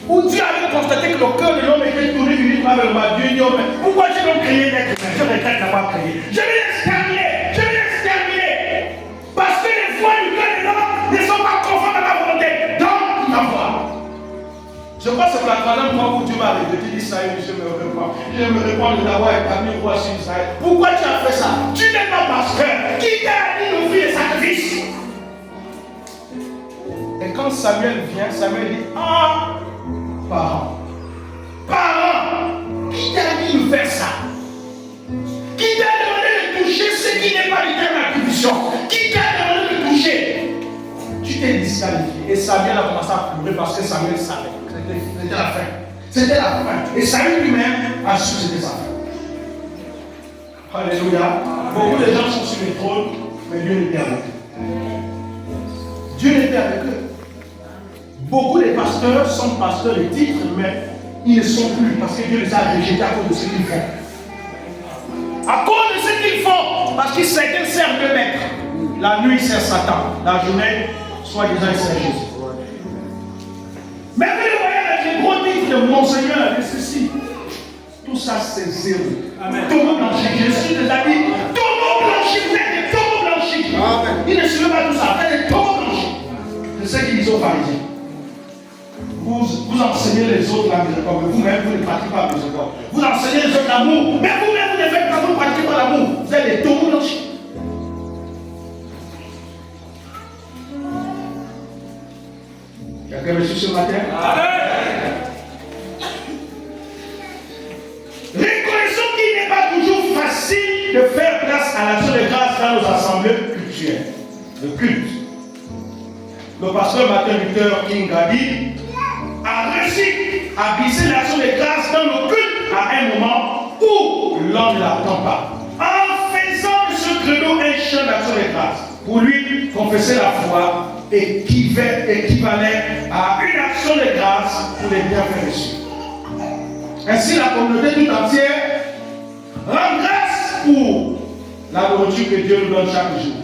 Où Dieu avait constaté que le cœur de l'homme était tourné uniquement vers le mal. Dieu dit, pourquoi tu l'as créé d'être humain? Je regrette d'avoir créé. Je vais l'exterminer. Je vais l'exterminer. Parce que les voies du cœur de l'homme ne sont pas conformes à la volonté. Donc, ta voix. Je crois que c'est pour la troisième fois où Dieu m'a regretté d'Israël, je me réponds. Je me réponds d'avoir établi roi sur Israël. Pourquoi tu as fait ça? Tu n'es pas pasteur. Qui t'a dit d'offrir les sacrifices? Et quand Samuel vient, Samuel dit, ah, parents, qui t'a dit de faire ça? Qui t'a demandé de toucher ce qui n'est pas du terme d'attribution? Qui t'a demandé de toucher? Tu t'es disqualifié. Et Samuel a commencé à pleurer parce que Samuel savait. C'était la fin. C'était la fin. Et Samuel lui-même a su que c'était sa fin. Alléluia. Beaucoup de gens sont sur les trônes, mais Dieu n'était avec eux. Dieu n'était avec eux. Beaucoup de pasteurs sont pasteurs de titre, mais ils ne sont plus parce que Dieu les a rejetés à cause de ce qu'ils font. À cause de ce qu'ils font, parce qu'ils servent deux maîtres. La nuit, c'est Satan. La journée, soi-disant, c'est Jésus. Mais vous le voyez avec les gros titres de Monseigneur, de ceci. Tout ça, c'est zéro. Amen. Tombeau blanchi. Jésus les a dit, tombeau blanchi, vous êtes des tombeaux blanchis. Amen. Il ne suivait pas tout ça, vous êtes des tombeaux blanchis. C'est ce qu'ils disent aux pharisiens. Vous enseignez les autres la miséricorde, mais vous-même, vous ne pratiquez pas la miséricorde. Vous enseignez les autres l'amour, mais vous-même, vous ne faites pas, vous ne pratiquez pas l'amour. Vous êtes des tombeaux blanchis. Quelqu'un me suit ce matin? Amen. Reconnaissons qu'il n'est pas toujours facile de faire place à l'action de grâce dans nos assemblées culturelles. Le culte. Le pasteur Martin Luther King Gadi a réussi à glisser l'action de grâce dans le culte à un moment où l'on ne l'attend pas. En faisant de ce credo un chant d'action de grâce. Pour lui, confesser la foi équivalait à une action de grâce pour les bienfaits reçus. Ainsi, la communauté tout entière rend grâce pour la nourriture que Dieu nous donne chaque jour,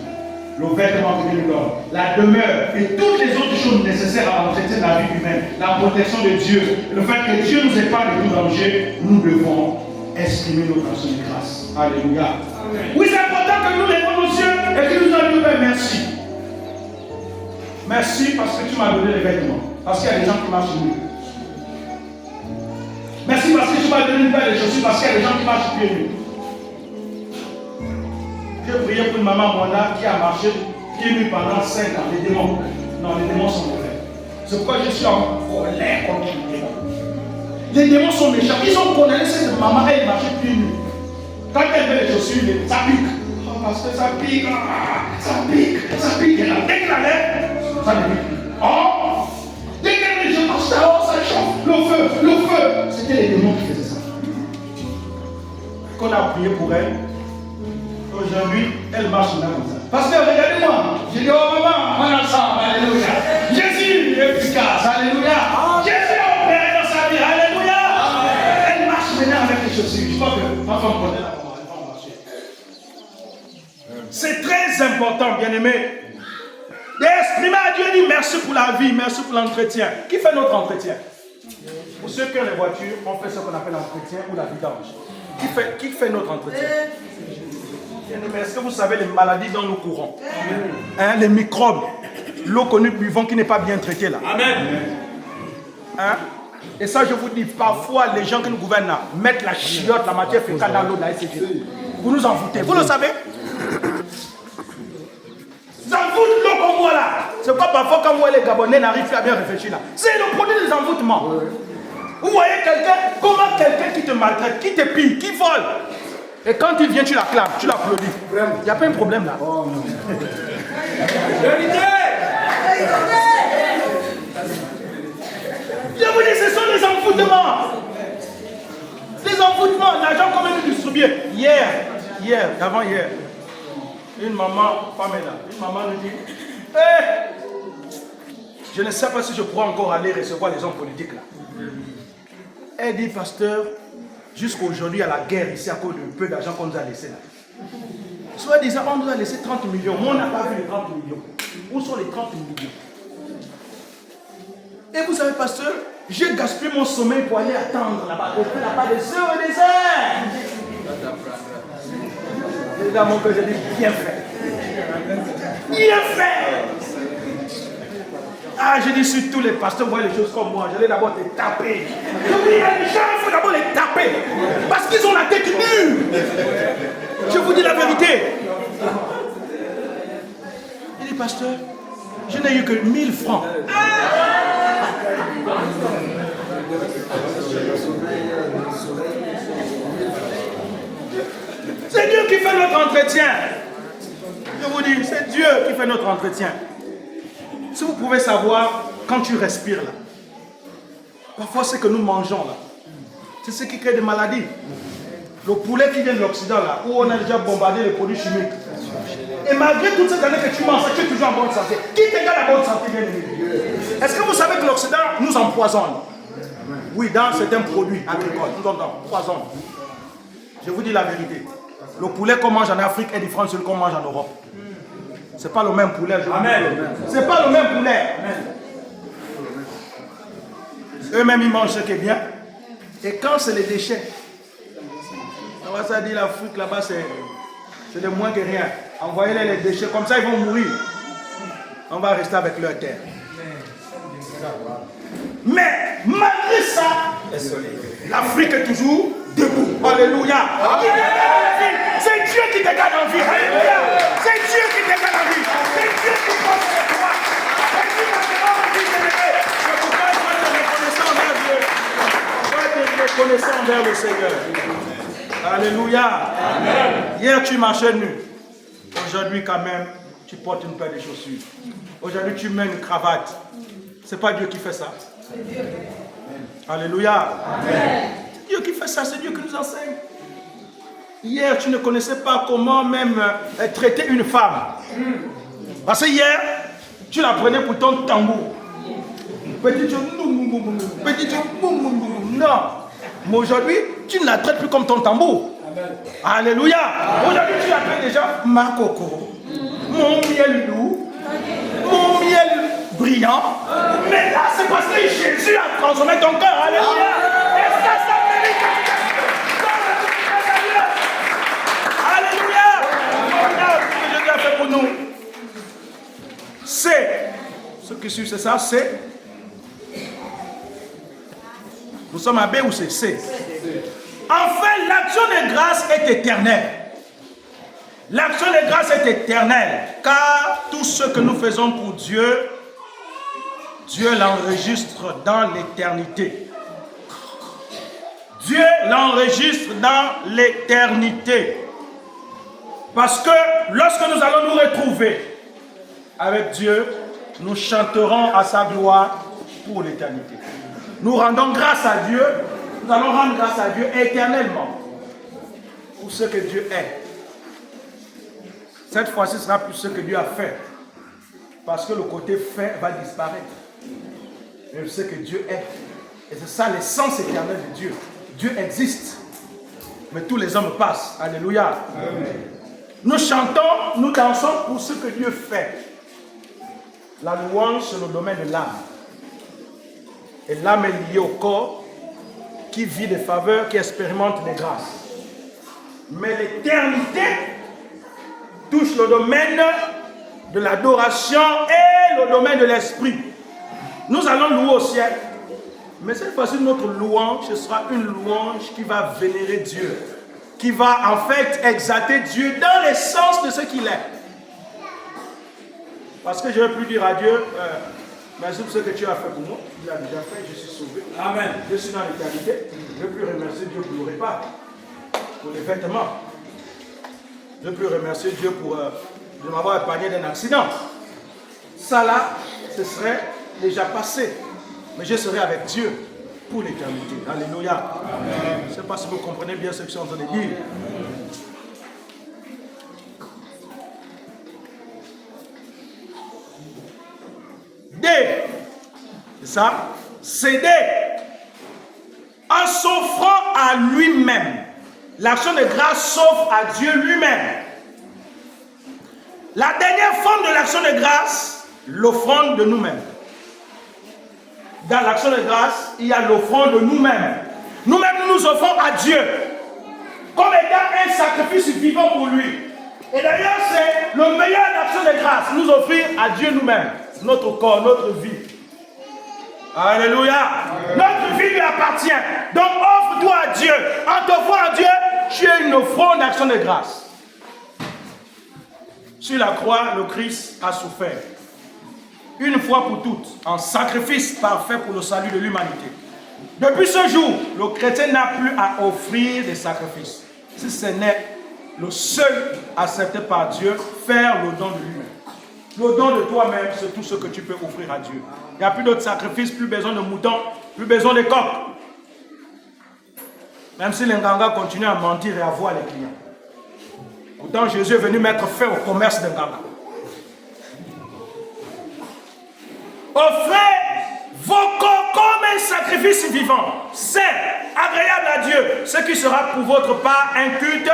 le vêtement que Dieu nous donne, la demeure et toutes les autres choses nécessaires à l'entretien de la vie humaine, la protection de Dieu, le fait que Dieu nous épargne de tout danger. Nous devons exprimer notre action de grâce. Alléluia. Amen. Oui, c'est important que nous lèvons nos yeux et que nous disons Père, merci. Merci parce que tu m'as donné les vêtements. Parce qu'il y a des gens qui marchent mieux. Merci parce que tu m'as donné une paire de chaussures. Parce qu'il y a des gens qui marchent pieds nus. J'ai prié pour une maman Mona qui a marché pieds nus pendant 5 ans. Les démons. Non, les démons sont mauvais. C'est pourquoi je suis en colère contre les démons. Les démons sont méchants. Ils ont condamné cette maman, elle marchait pieds nus. Quand elle met les chaussures, ça pique. Oh, parce que ça pique. Ça pique. Ça pique. Dès qu'elle allait, ça ne pique plus. Oh! Dès qu'elle dit je marche là-haut, ça chauffe. Le feu, le feu. C'était les démons qui faisaient ça. Qu'on a prié pour elle. Aujourd'hui, elle marche là comme ça. Parce que regardez-moi. J'ai dit, oh maman, on ensemble. Alléluia. Jésus est efficace. Alléluia. Jésus a opéré dans sa vie. Alléluia. Amen. Elle marche maintenant avec les chaussures. Je crois que ma femme connaît la maman. Elle va marcher. C'est très important, bien-aimé. D'exprimer à Dieu, dit merci pour la vie, merci pour l'entretien. Qui fait notre entretien? Pour ceux qui ont les voitures, on fait ce qu'on appelle l'entretien ou la vidange. Qui fait notre entretien? Bien-aimé, est-ce que vous savez les maladies dont nous courons? Hein, les microbes, l'eau connue buvons qui n'est pas bien traitée là. Amen. Hein? Et ça, je vous dis, parfois, les gens qui nous gouvernent là, mettent la chiotte, la matière fécale dans l'eau de la SCG. Vous nous envoûtez, vous le savez? Vous envoûtez l'eau comme moi là. C'est pas parfois quand moi les Gabonais n'arrivent plus à bien réfléchir là. C'est le produit des envoûtements. Vous voyez quelqu'un, comment quelqu'un qui te maltraite, qui te pille, qui vole, Et quand il vient, tu l'acclames, tu l'applaudis. Il n'y a pas un problème là. Oh, non. Je vous dis, ce sont des envoûtements. Des envoûtements, l'argent qu'on vient de distribuer. Hier, avant-hier, une maman, Pamela, une maman me dit, je ne sais pas si je pourrais encore aller recevoir les hommes politiques là. Elle dit, pasteur, jusqu'à aujourd'hui, il y a la guerre ici à cause du peu d'argent qu'on nous a laissé là. Soit disant, on nous a laissé 30 millions. Moi, on n'a pas vu les 30 millions. Où sont les 30 millions? Et vous savez, pasteur, j'ai gaspillé mon sommeil pour aller attendre là-bas. On fait là-bas des heures et des heures. Les gars, mon cœur, j'ai dit, bien fait. Bien fait. Ah, j'ai dit, si tous les pasteurs voient les choses comme moi, j'allais d'abord te taper. Je dis, il y a des gens, il faut d'abord les taper. Parce qu'ils ont la tête nue. Je vous dis la vérité. Il dit, pasteur, je n'ai eu que 1000 francs. C'est Dieu qui fait notre entretien. Je vous dis, c'est Dieu qui fait notre entretien. Si vous pouvez savoir, quand tu respires là, parfois ce que nous mangeons là, c'est ce qui crée des maladies. Le poulet qui vient de l'Occident là, où on a déjà bombardé les produits chimiques. Et malgré toutes ces années que tu manges, tu es toujours en bonne santé. Qui te garde la bonne santé, bien aimé? Est-ce que vous savez que l'Occident nous empoisonne? Oui, dans certains produits agricoles, nous empoisonne. Je vous dis la vérité. Le poulet qu'on mange en Afrique est différent de celui qu'on mange en Europe. Ce n'est pas le même poulet. Ce n'est pas le même poulet. Eux-mêmes, ils mangent ce qui est bien. Et quand c'est les déchets, ça dit l'Afrique là-bas, c'est de moins que rien. Envoyez-les les déchets, comme ça ils vont mourir. On va rester avec leur terre. Mais malgré ça, l'Afrique est toujours debout. Alléluia. C'est Dieu qui te garde en vie. Alléluia. C'est Dieu qui te garde en vie. C'est Dieu qui pense sur toi. C'est Dieu qui te garde en vie. C'est pourquoi il faut être reconnaissant envers Dieu. Il faut être reconnaissant envers le Seigneur. Alléluia. Amen. Hier tu marchais nu. Aujourd'hui quand même, tu portes une paire de chaussures. Aujourd'hui tu mets une cravate. C'est pas Dieu qui fait ça. Alléluia. Amen. C'est Dieu qui fait ça, c'est Dieu qui nous enseigne. Hier, tu ne connaissais pas comment même traiter une femme. Parce que hier, tu la prenais pour ton tambour. Petit non. Mais aujourd'hui, tu ne la traites plus comme ton tambour. Amen. Alléluia. Aujourd'hui, tu l'appelles déjà ma coco. Mon miel doux. Mon miel brillant. Mais là, c'est parce que Jésus a transformé ton cœur. Alléluia. Et ça mérite. Alléluia. Regarde ce que Jésus a fait pour nous. C'est, ce qui suit, c'est ça, c'est. Nous sommes à B ou c'est C. Enfin, l'action de grâce est éternelle. L'action de grâce est éternelle, car tout ce que nous faisons pour Dieu, Dieu l'enregistre dans l'éternité. Dieu l'enregistre dans l'éternité. Parce que lorsque nous allons nous retrouver avec Dieu, nous chanterons à sa gloire pour l'éternité. Nous rendons grâce à Dieu, nous allons rendre grâce à Dieu éternellement pour ce que Dieu est. Cette fois-ci, ce sera plus ce que Dieu a fait. Parce que le côté fait va disparaître. Mais ce que Dieu est. Et c'est ça l'essence éternelle de Dieu. Dieu existe. Mais tous les hommes passent. Alléluia. Amen. Nous chantons, nous dansons pour ce que Dieu fait. La louange, c'est le domaine de l'âme. Et l'âme est liée au corps qui vit des faveurs, qui expérimente les grâces. Mais l'éternité touche le domaine de l'adoration et le domaine de l'esprit. Nous allons louer au ciel. Mais cette fois-ci, notre louange, ce sera une louange qui va vénérer Dieu. Qui va en fait exalter Dieu dans l'essence de ce qu'il est. Parce que je ne vais plus dire à Dieu, merci pour ce que tu as fait pour moi. Il a déjà fait, je suis sauvé. Amen. Je suis dans l'éternité. Je ne vais plus remercier Dieu pour le repas, pour les vêtements. Je peux remercier Dieu pour de m'avoir épargné d'un accident. Ça là, ce serait déjà passé. Mais je serai avec Dieu pour l'éternité. Alléluia. Je ne sais pas si vous comprenez bien ce que je suis en train de dire. D, c'est ça, céder en s'offrant à lui-même. L'action de grâce s'offre à Dieu lui-même. La dernière forme de l'action de grâce, l'offrande de nous-mêmes. Dans l'action de grâce, il y a l'offrande de nous-mêmes. Nous-mêmes, nous nous offrons à Dieu comme étant un sacrifice vivant pour lui. Et d'ailleurs, c'est le meilleur action de grâce, nous offrir à Dieu nous-mêmes, notre corps, notre vie. Alléluia. Notre vie lui appartient. Donc offre-toi à Dieu. En t'offrant à Dieu, tu es une offrande d'action de grâce. Sur la croix, le Christ a souffert. Une fois pour toutes, en sacrifice parfait pour le salut de l'humanité. Depuis ce jour, le chrétien n'a plus à offrir des sacrifices. Si ce n'est le seul accepté par Dieu, faire le don de lui-même. Le don de toi-même, c'est tout ce que tu peux offrir à Dieu. Il n'y a plus d'autres sacrifices, plus besoin de moutons, plus besoin de coqs. Même si les Nganga continuent à mentir et à voir les clients. Pourtant, Jésus est venu mettre fin au commerce des Nganga. Offrez vos corps comme un sacrifice vivant, saint, agréable à Dieu, ce qui sera pour votre part un culte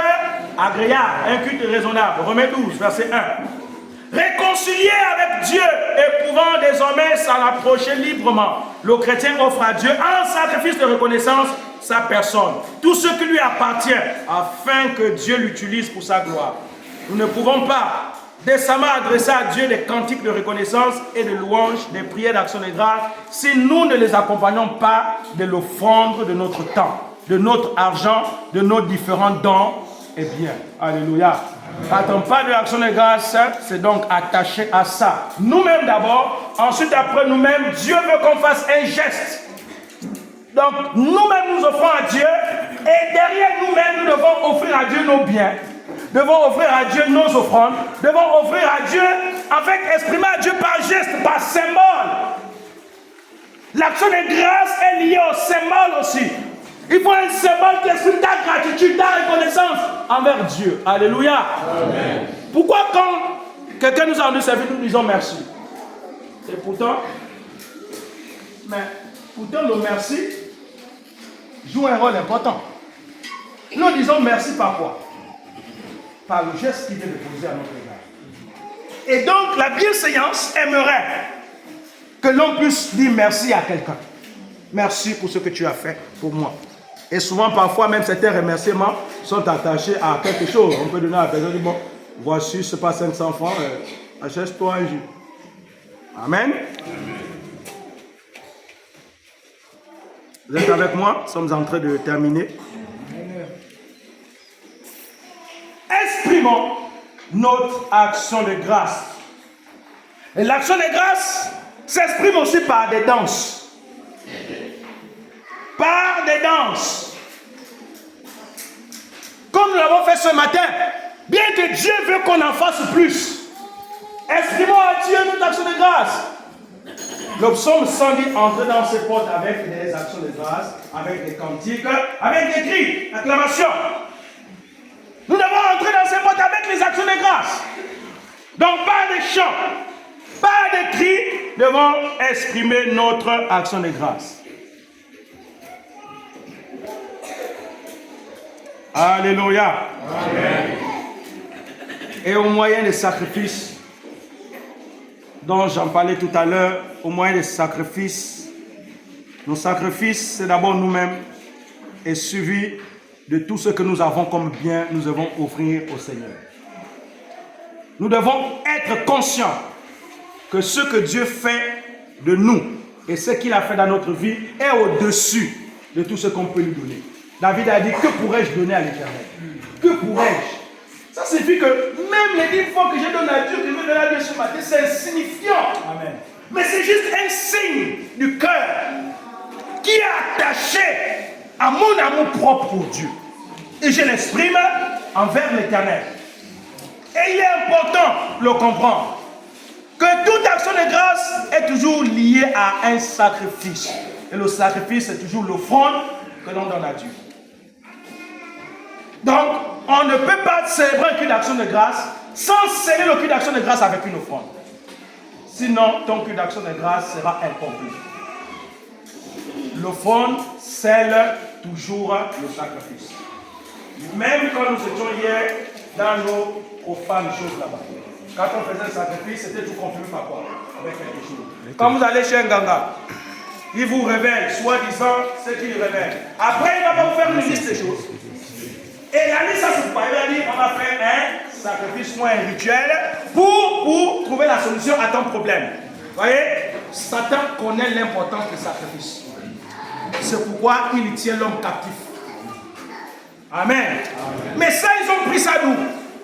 agréable, un culte raisonnable. Romains 12, verset 1. Réconcilié avec Dieu et pouvant désormais s'en approcher librement, le chrétien offre à Dieu un sacrifice de reconnaissance, sa personne, tout ce qui lui appartient, afin que Dieu l'utilise pour sa gloire. Nous ne pouvons pas décemment adresser à Dieu des cantiques de reconnaissance et de louange, des prières d'action de grâce, si nous ne les accompagnons pas de l'offrande de notre temps, de notre argent, de nos différents dons et biens. Alléluia. N'attends pas de l'action de grâce, c'est donc attaché à ça. Nous-mêmes d'abord, ensuite après nous-mêmes, Dieu veut qu'on fasse un geste. Donc nous-mêmes nous offrons à Dieu et derrière nous-mêmes nous devons offrir à Dieu nos biens. Devons offrir à Dieu nos offrandes, devons offrir à Dieu avec exprimer à Dieu par geste, par symbole. L'action de grâce est liée au symbole aussi. Il faut un symbole qui exprime ta gratitude, ta reconnaissance envers Dieu. Alléluia. Amen. Pourquoi quand quelqu'un nous a rendu service, nous disons merci? Et pourtant, le merci joue un rôle important. Nous disons merci par quoi? Par le geste qu'il vient de poser à notre égard. Et donc, la bienséance aimerait que l'on puisse dire merci à quelqu'un. Merci pour ce que tu as fait pour moi. Et souvent, parfois, même certains remerciements sont attachés à quelque chose. On peut donner à la personne, bon, voici, ce n'est pas 500 francs, achète-toi un jus. Amen. Vous êtes avec moi? Nous sommes en train de terminer. Exprimons notre action de grâce. Et l'action de grâce s'exprime aussi par des danses. Par des danses. Comme nous l'avons fait ce matin, bien que Dieu veut qu'on en fasse plus, exprimons à Dieu notre action de grâce. Le psaume 110 entre dans ses portes avec des actions de grâce, avec des cantiques, avec des cris, acclamations. Nous devons entrer dans ces portes avec les actions de grâce. Donc, pas de chants, pas de cris, devons exprimer notre action de grâce. Alléluia. Amen. Et au moyen des sacrifices, dont j'en parlais tout à l'heure, au moyen des sacrifices, nos sacrifices, c'est d'abord nous-mêmes, et suivi de tout ce que nous avons comme bien, nous devons offrir au Seigneur. Nous devons être conscients que ce que Dieu fait de nous et ce qu'il a fait dans notre vie est au-dessus de tout ce qu'on peut lui donner. David a dit, que pourrais-je donner à l'Éternel? Que pourrais-je? Ça signifie que même les 10 fois que je donne à Dieu, que je vais donner à Dieu ce matin, c'est insignifiant. Amen. Mais c'est juste un signe du cœur qui est attaché à mon amour propre pour Dieu. Et je l'exprime envers l'Éternel. important de le comprendre. Que toute action de grâce est toujours liée à un sacrifice. Et le sacrifice, c'est toujours l'offrande que l'on donne à Dieu. Donc, on ne peut pas célébrer un culte d'action de grâce sans sceller le culte d'action de grâce avec une offrande. Sinon, ton culte d'action de grâce sera incomplet. L'offrande scelle toujours le sacrifice. Même quand nous étions hier dans nos profanes choses là-bas, quand on faisait le sacrifice, c'était tout confirmé par quoi? Avec quelque chose. Quand vous allez chez un ganga, il vous révèle, soi-disant, ce qu'il révèle. Après, il va pas vous faire une liste de choses. Et la liste, ça c'est pas. Il va dire, on va faire un sacrifice ou un rituel pour trouver la solution à ton problème. Vous voyez, Satan connaît l'importance du sacrifice. C'est pourquoi il tient l'homme captif. Amen. Amen. Mais ça, ils ont pris ça d'où?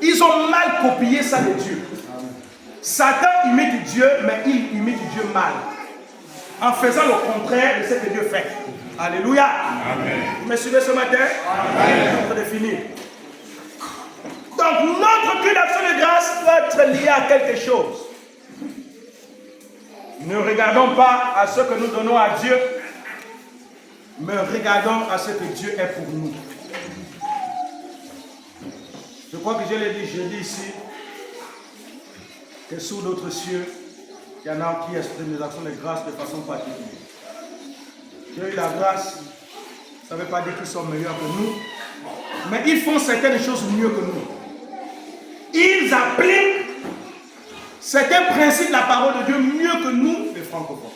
Ils ont mal copié ça de Dieu. Satan imite Dieu, mais il imite Dieu mal. En faisant le contraire de ce que Dieu fait. Alléluia. Amen. Vous me suivez ce matin? Amen. Je vais finir. Donc, notre culte d'action de grâce doit être lié à quelque chose. Ne regardons pas à ce que nous donnons à Dieu, mais regardons à ce que Dieu est pour nous. Je crois que je l'ai dit, je dis ici, que sous d'autres cieux, il y en a qui expriment des actions de grâce de façon particulière. J'ai eu la grâce, ça ne veut pas dire qu'ils sont meilleurs que nous, mais ils font certaines choses mieux que nous. Ils appliquent certains principes de la parole de Dieu mieux que nous, les francophones.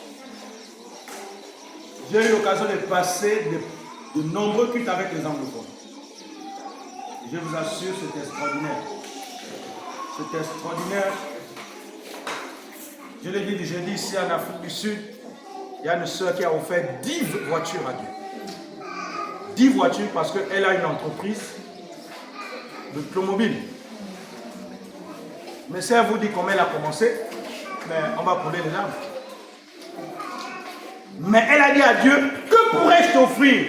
J'ai eu l'occasion de passer de nombreux cultes avec les anglophones. Je vous assure, c'est extraordinaire. C'est extraordinaire. Je l'ai dit, j'ai dit ici en Afrique du Sud, il y a une soeur qui a offert 10 voitures à Dieu. 10 voitures parce qu'elle a une entreprise de automobile. Mais si elle vous dit comment elle a commencé, mais on va couler les larmes. Mais elle a dit à Dieu, que pourrais-je t'offrir?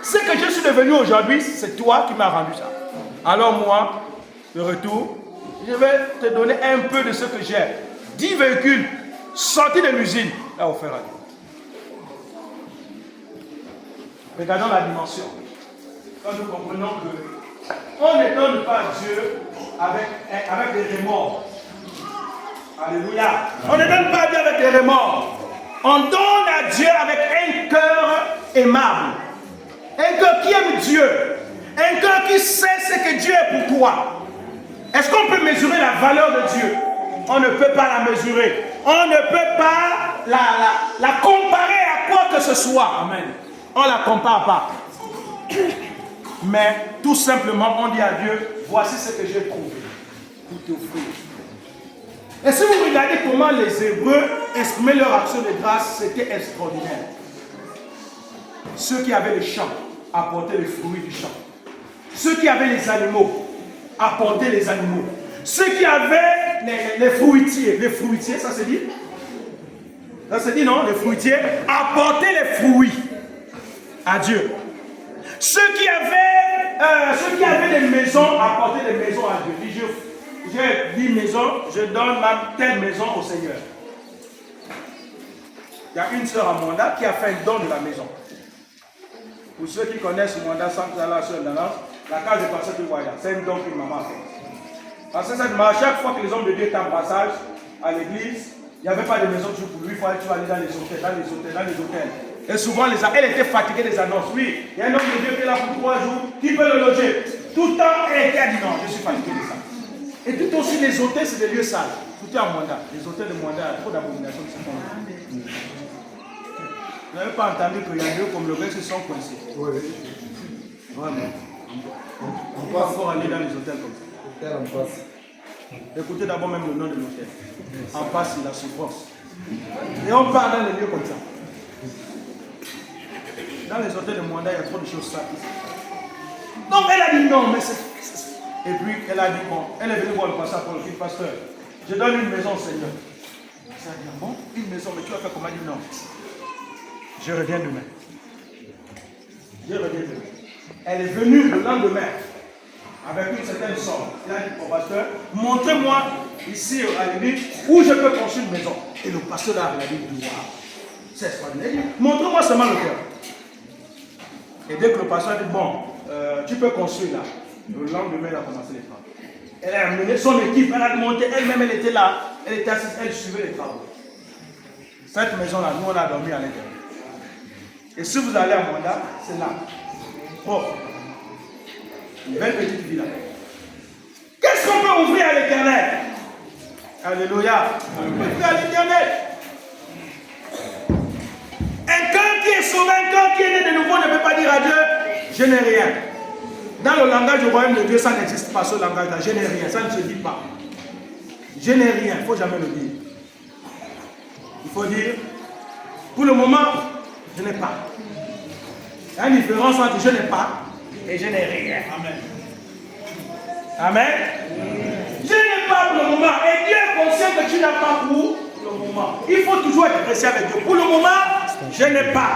Ce que je suis devenu aujourd'hui, c'est toi qui m'as rendu ça. Alors moi, de retour, je vais te donner un peu de ce que j'ai. 10 véhicules sortis de l'usine, là offert à Dieu. Regardons la dimension. Quand nous comprenons que on ne donne pas à Dieu avec des remords. Alléluia. On ne donne pas à Dieu avec des remords. On donne à Dieu avec un cœur aimable. Un cœur qui aime Dieu. Un cœur qui sait ce que Dieu est pour toi. Est-ce qu'on peut mesurer la valeur de Dieu? On ne peut pas la mesurer. On ne peut pas la comparer à quoi que ce soit. Amen. On ne la compare pas. Mais tout simplement, on dit à Dieu, voici ce que j'ai trouvé pour t'offrir. Et si vous regardez comment les Hébreux exprimaient leur action de grâce, c'était extraordinaire. Ceux qui avaient les champs apportaient les fruits du champ. Ceux qui avaient les animaux apportaient les animaux. Ceux qui avaient les fruitiers, ça se dit? Ça se dit non? Les fruitiers apportaient les fruits à Dieu. Ceux qui avaient des maisons apportaient des maisons à Dieu. J'ai 10 maisons, je donne ma telle maison au Seigneur. Il y a une sœur à Mwanda qui a fait un don de la maison. Pour ceux qui connaissent Mwanda, sans que la sœur d'Alance, la case de pasteur de Waya, c'est un don qu'une maman a fait. Parce que à chaque fois que les hommes de Dieu étaient en passage à l'église, il n'y avait pas de maison toujours pour lui, il fallait toujours aller dans les hôtels. Et souvent, elle était fatiguée des annonces. Oui, il y a un homme de Dieu qui est là pour 3 jours, qui peut le loger. Tout le temps, elle était dit non, je suis fatiguée de ça. Et tout aussi, les hôtels, c'est des lieux sales. Tout est à Mwanda. Les hôtels de Mwanda, il y a trop d'abominations qui se font. Vous n'avez pas entendu qu'il y a deux comme le reste qui sont coincés? Oui. Vraiment. On peut encore aller dans les hôtels comme ça. En passe. Écoutez d'abord même le nom de l'hôtel. En passe, il a souffrance. Et on part dans les lieux comme ça. Dans les hôtels de Mwanda, il y a trop de choses sales. Donc elle a dit non, mais c'est... Et puis elle a dit bon, elle est venue voir le pasteur pour le fils pasteur. Je donne une maison au Seigneur. Ça a dit bon, une maison, mais tu vas faire comment? Elle dit non. Je reviens demain. Je reviens demain. Elle est venue le lendemain. avec une certaine somme. Il a dit au pasteur, montrez-moi ici à l'église où je peux construire une maison. Et le pasteur a regardé, il dit, waouh, c'est extraordinaire. Il dit, montrez-moi seulement le cœur. Et dès que le pasteur a dit, bon, tu peux construire là. Le lendemain, il a commencé les travaux. Elle a amené son équipe, elle a monté, elle-même, elle était là, elle était assise, elle suivait les travaux. Cette maison-là, nous, on a dormi à l'intérieur. Et si vous allez à Manda, c'est là. Propre. Une belle petite villa. Qu'est-ce qu'on peut ouvrir à l'Éternel? Alléluia. On peut ouvrir à l'Éternel. Un cœur qui est sauvé, un cœur qui est né de nouveau ne peut pas dire à Dieu, je n'ai rien. Dans le langage du royaume de Dieu, ça n'existe pas, ce langage-là. Je n'ai rien, ça ne se dit pas. Je n'ai rien, il ne faut jamais le dire. Il faut dire, pour le moment, je n'ai pas. Il y a une différence entre je n'ai pas et je n'ai rien. Amen. Amen. Je n'ai pas pour le moment. Et Dieu est conscient que tu n'as pas pour le moment. Il faut toujours être précis avec Dieu. Pour le moment, je n'ai pas.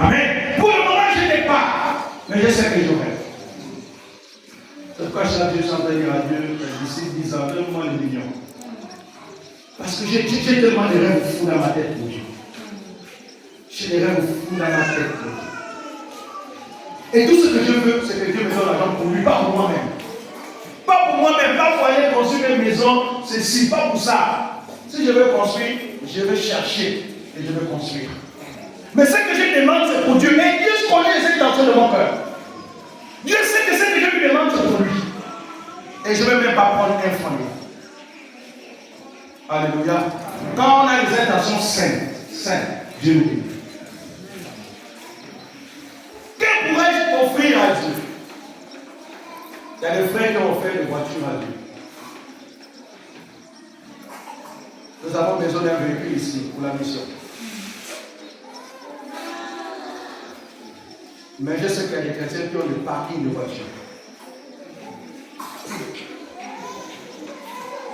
Amen. Pour le moment, je n'ai pas. Mais je sais que j'aurai. C'est pourquoi chaque jour, je suis en train de dire à Dieu, d'ici 10 ans, donne-moi les millions. Parce que j'ai tellement de rêves fous dans ma tête pour Dieu. J'ai des rêves fous dans ma tête pour Dieu. Et tout ce que je veux, c'est que Dieu me donne l'argent pour lui, pas pour moi-même. Pas pour moi-même, pas pour aller construire une maison, ceci, pas pour ça. Si je veux construire, je vais chercher et je vais construire. Mais ce que je demande, c'est pour Dieu. Et Dieu connaît les intentions de mon cœur. Dieu sait que ce que je lui demande, c'est pour lui. Et je ne vais même pas prendre un franc. Alléluia. Quand on a les intentions saintes, Dieu nous dit. Que pourrais-je offrir à Dieu? Il y a des frères qui ont offert des voitures à Dieu. Nous avons besoin d'un véhicule ici pour la mission. Mais je sais qu'il y a des chrétiens qui ont des parkings de voitures.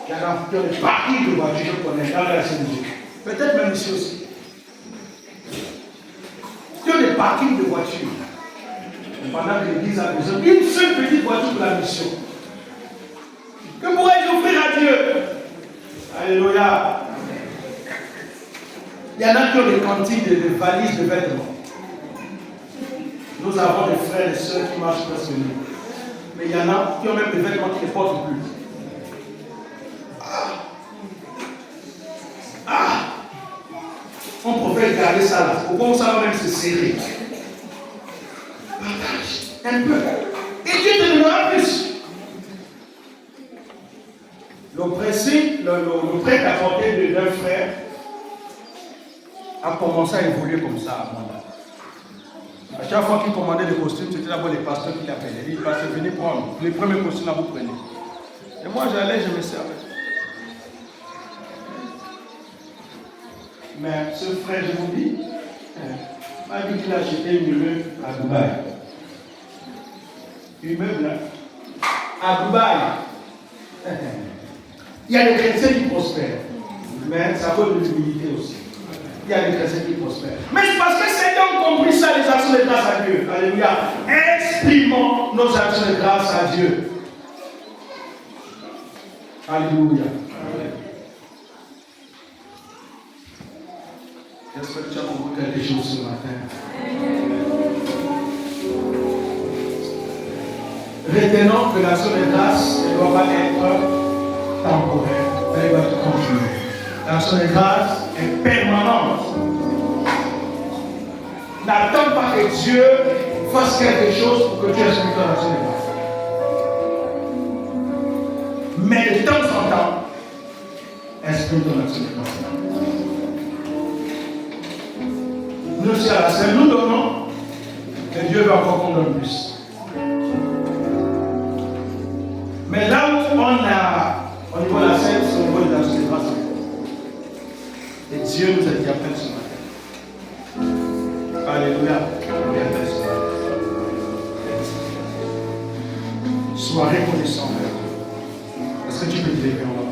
Il y en a qui ont des parkings de voitures, je connais dans la Saint-Dieu. Peut-être même ici aussi. Qui ont des parkings de voitures. Et pendant que l'Église a besoin d'une seule petite voiture pour la mission. Que pourrais-je offrir à Dieu? Alléluia. Il y en a qui ont des cantines, des valises de vêtements. Nous avons des frères et sœurs qui marchent presque nous. Mais il y en a qui ont même des vêtements qui ne portent plus. On pourrait garder ça là. Pourquoi ça va même se serrer? Partage un peu. Et Dieu te donnera plus. Le principe, le prêt apporté d'un frère a commencé à évoluer comme ça à Manda. À chaque fois qu'il commandait des costumes, c'était d'abord les pasteurs qui l'appelaient. Il dit, pasteur, venez prendre. Les premiers costumes là, vous prenez. Et moi, j'allais, je me servais. Mais ce frère, je vous dis, m'a dit qu'il a acheté une immeuble à Dubaï. Une immeuble là, à Dubaï. Il y a des chrétiens qui prospèrent. Mais ça vaut de l'humilité aussi. Il y a des chrétiens qui prospèrent. Mais c'est parce que certains ont compris ça, les actions de grâce à Dieu. Alléluia. Exprimons nos actions de grâce à Dieu. Alléluia. J'espère que tu as compris quelque chose ce matin. Retenons que l'action de grâce ne doit pas être temporaire, elle doit être continue. L'action de grâce est permanente. N'attends pas que Dieu fasse quelque chose pour que tu exprimes ton action de grâce. Mais de temps en temps, exprime ton action de grâce. Nous, c'est à la scène, nous donnons, et Dieu veut encore qu'on donne plus. Mais là où on a, au niveau de la scène, c'est au niveau de l'action de grâce. Et Dieu nous interpelle ce matin. Alléluia. Sois reconnaissant. Est-ce que tu peux te lever en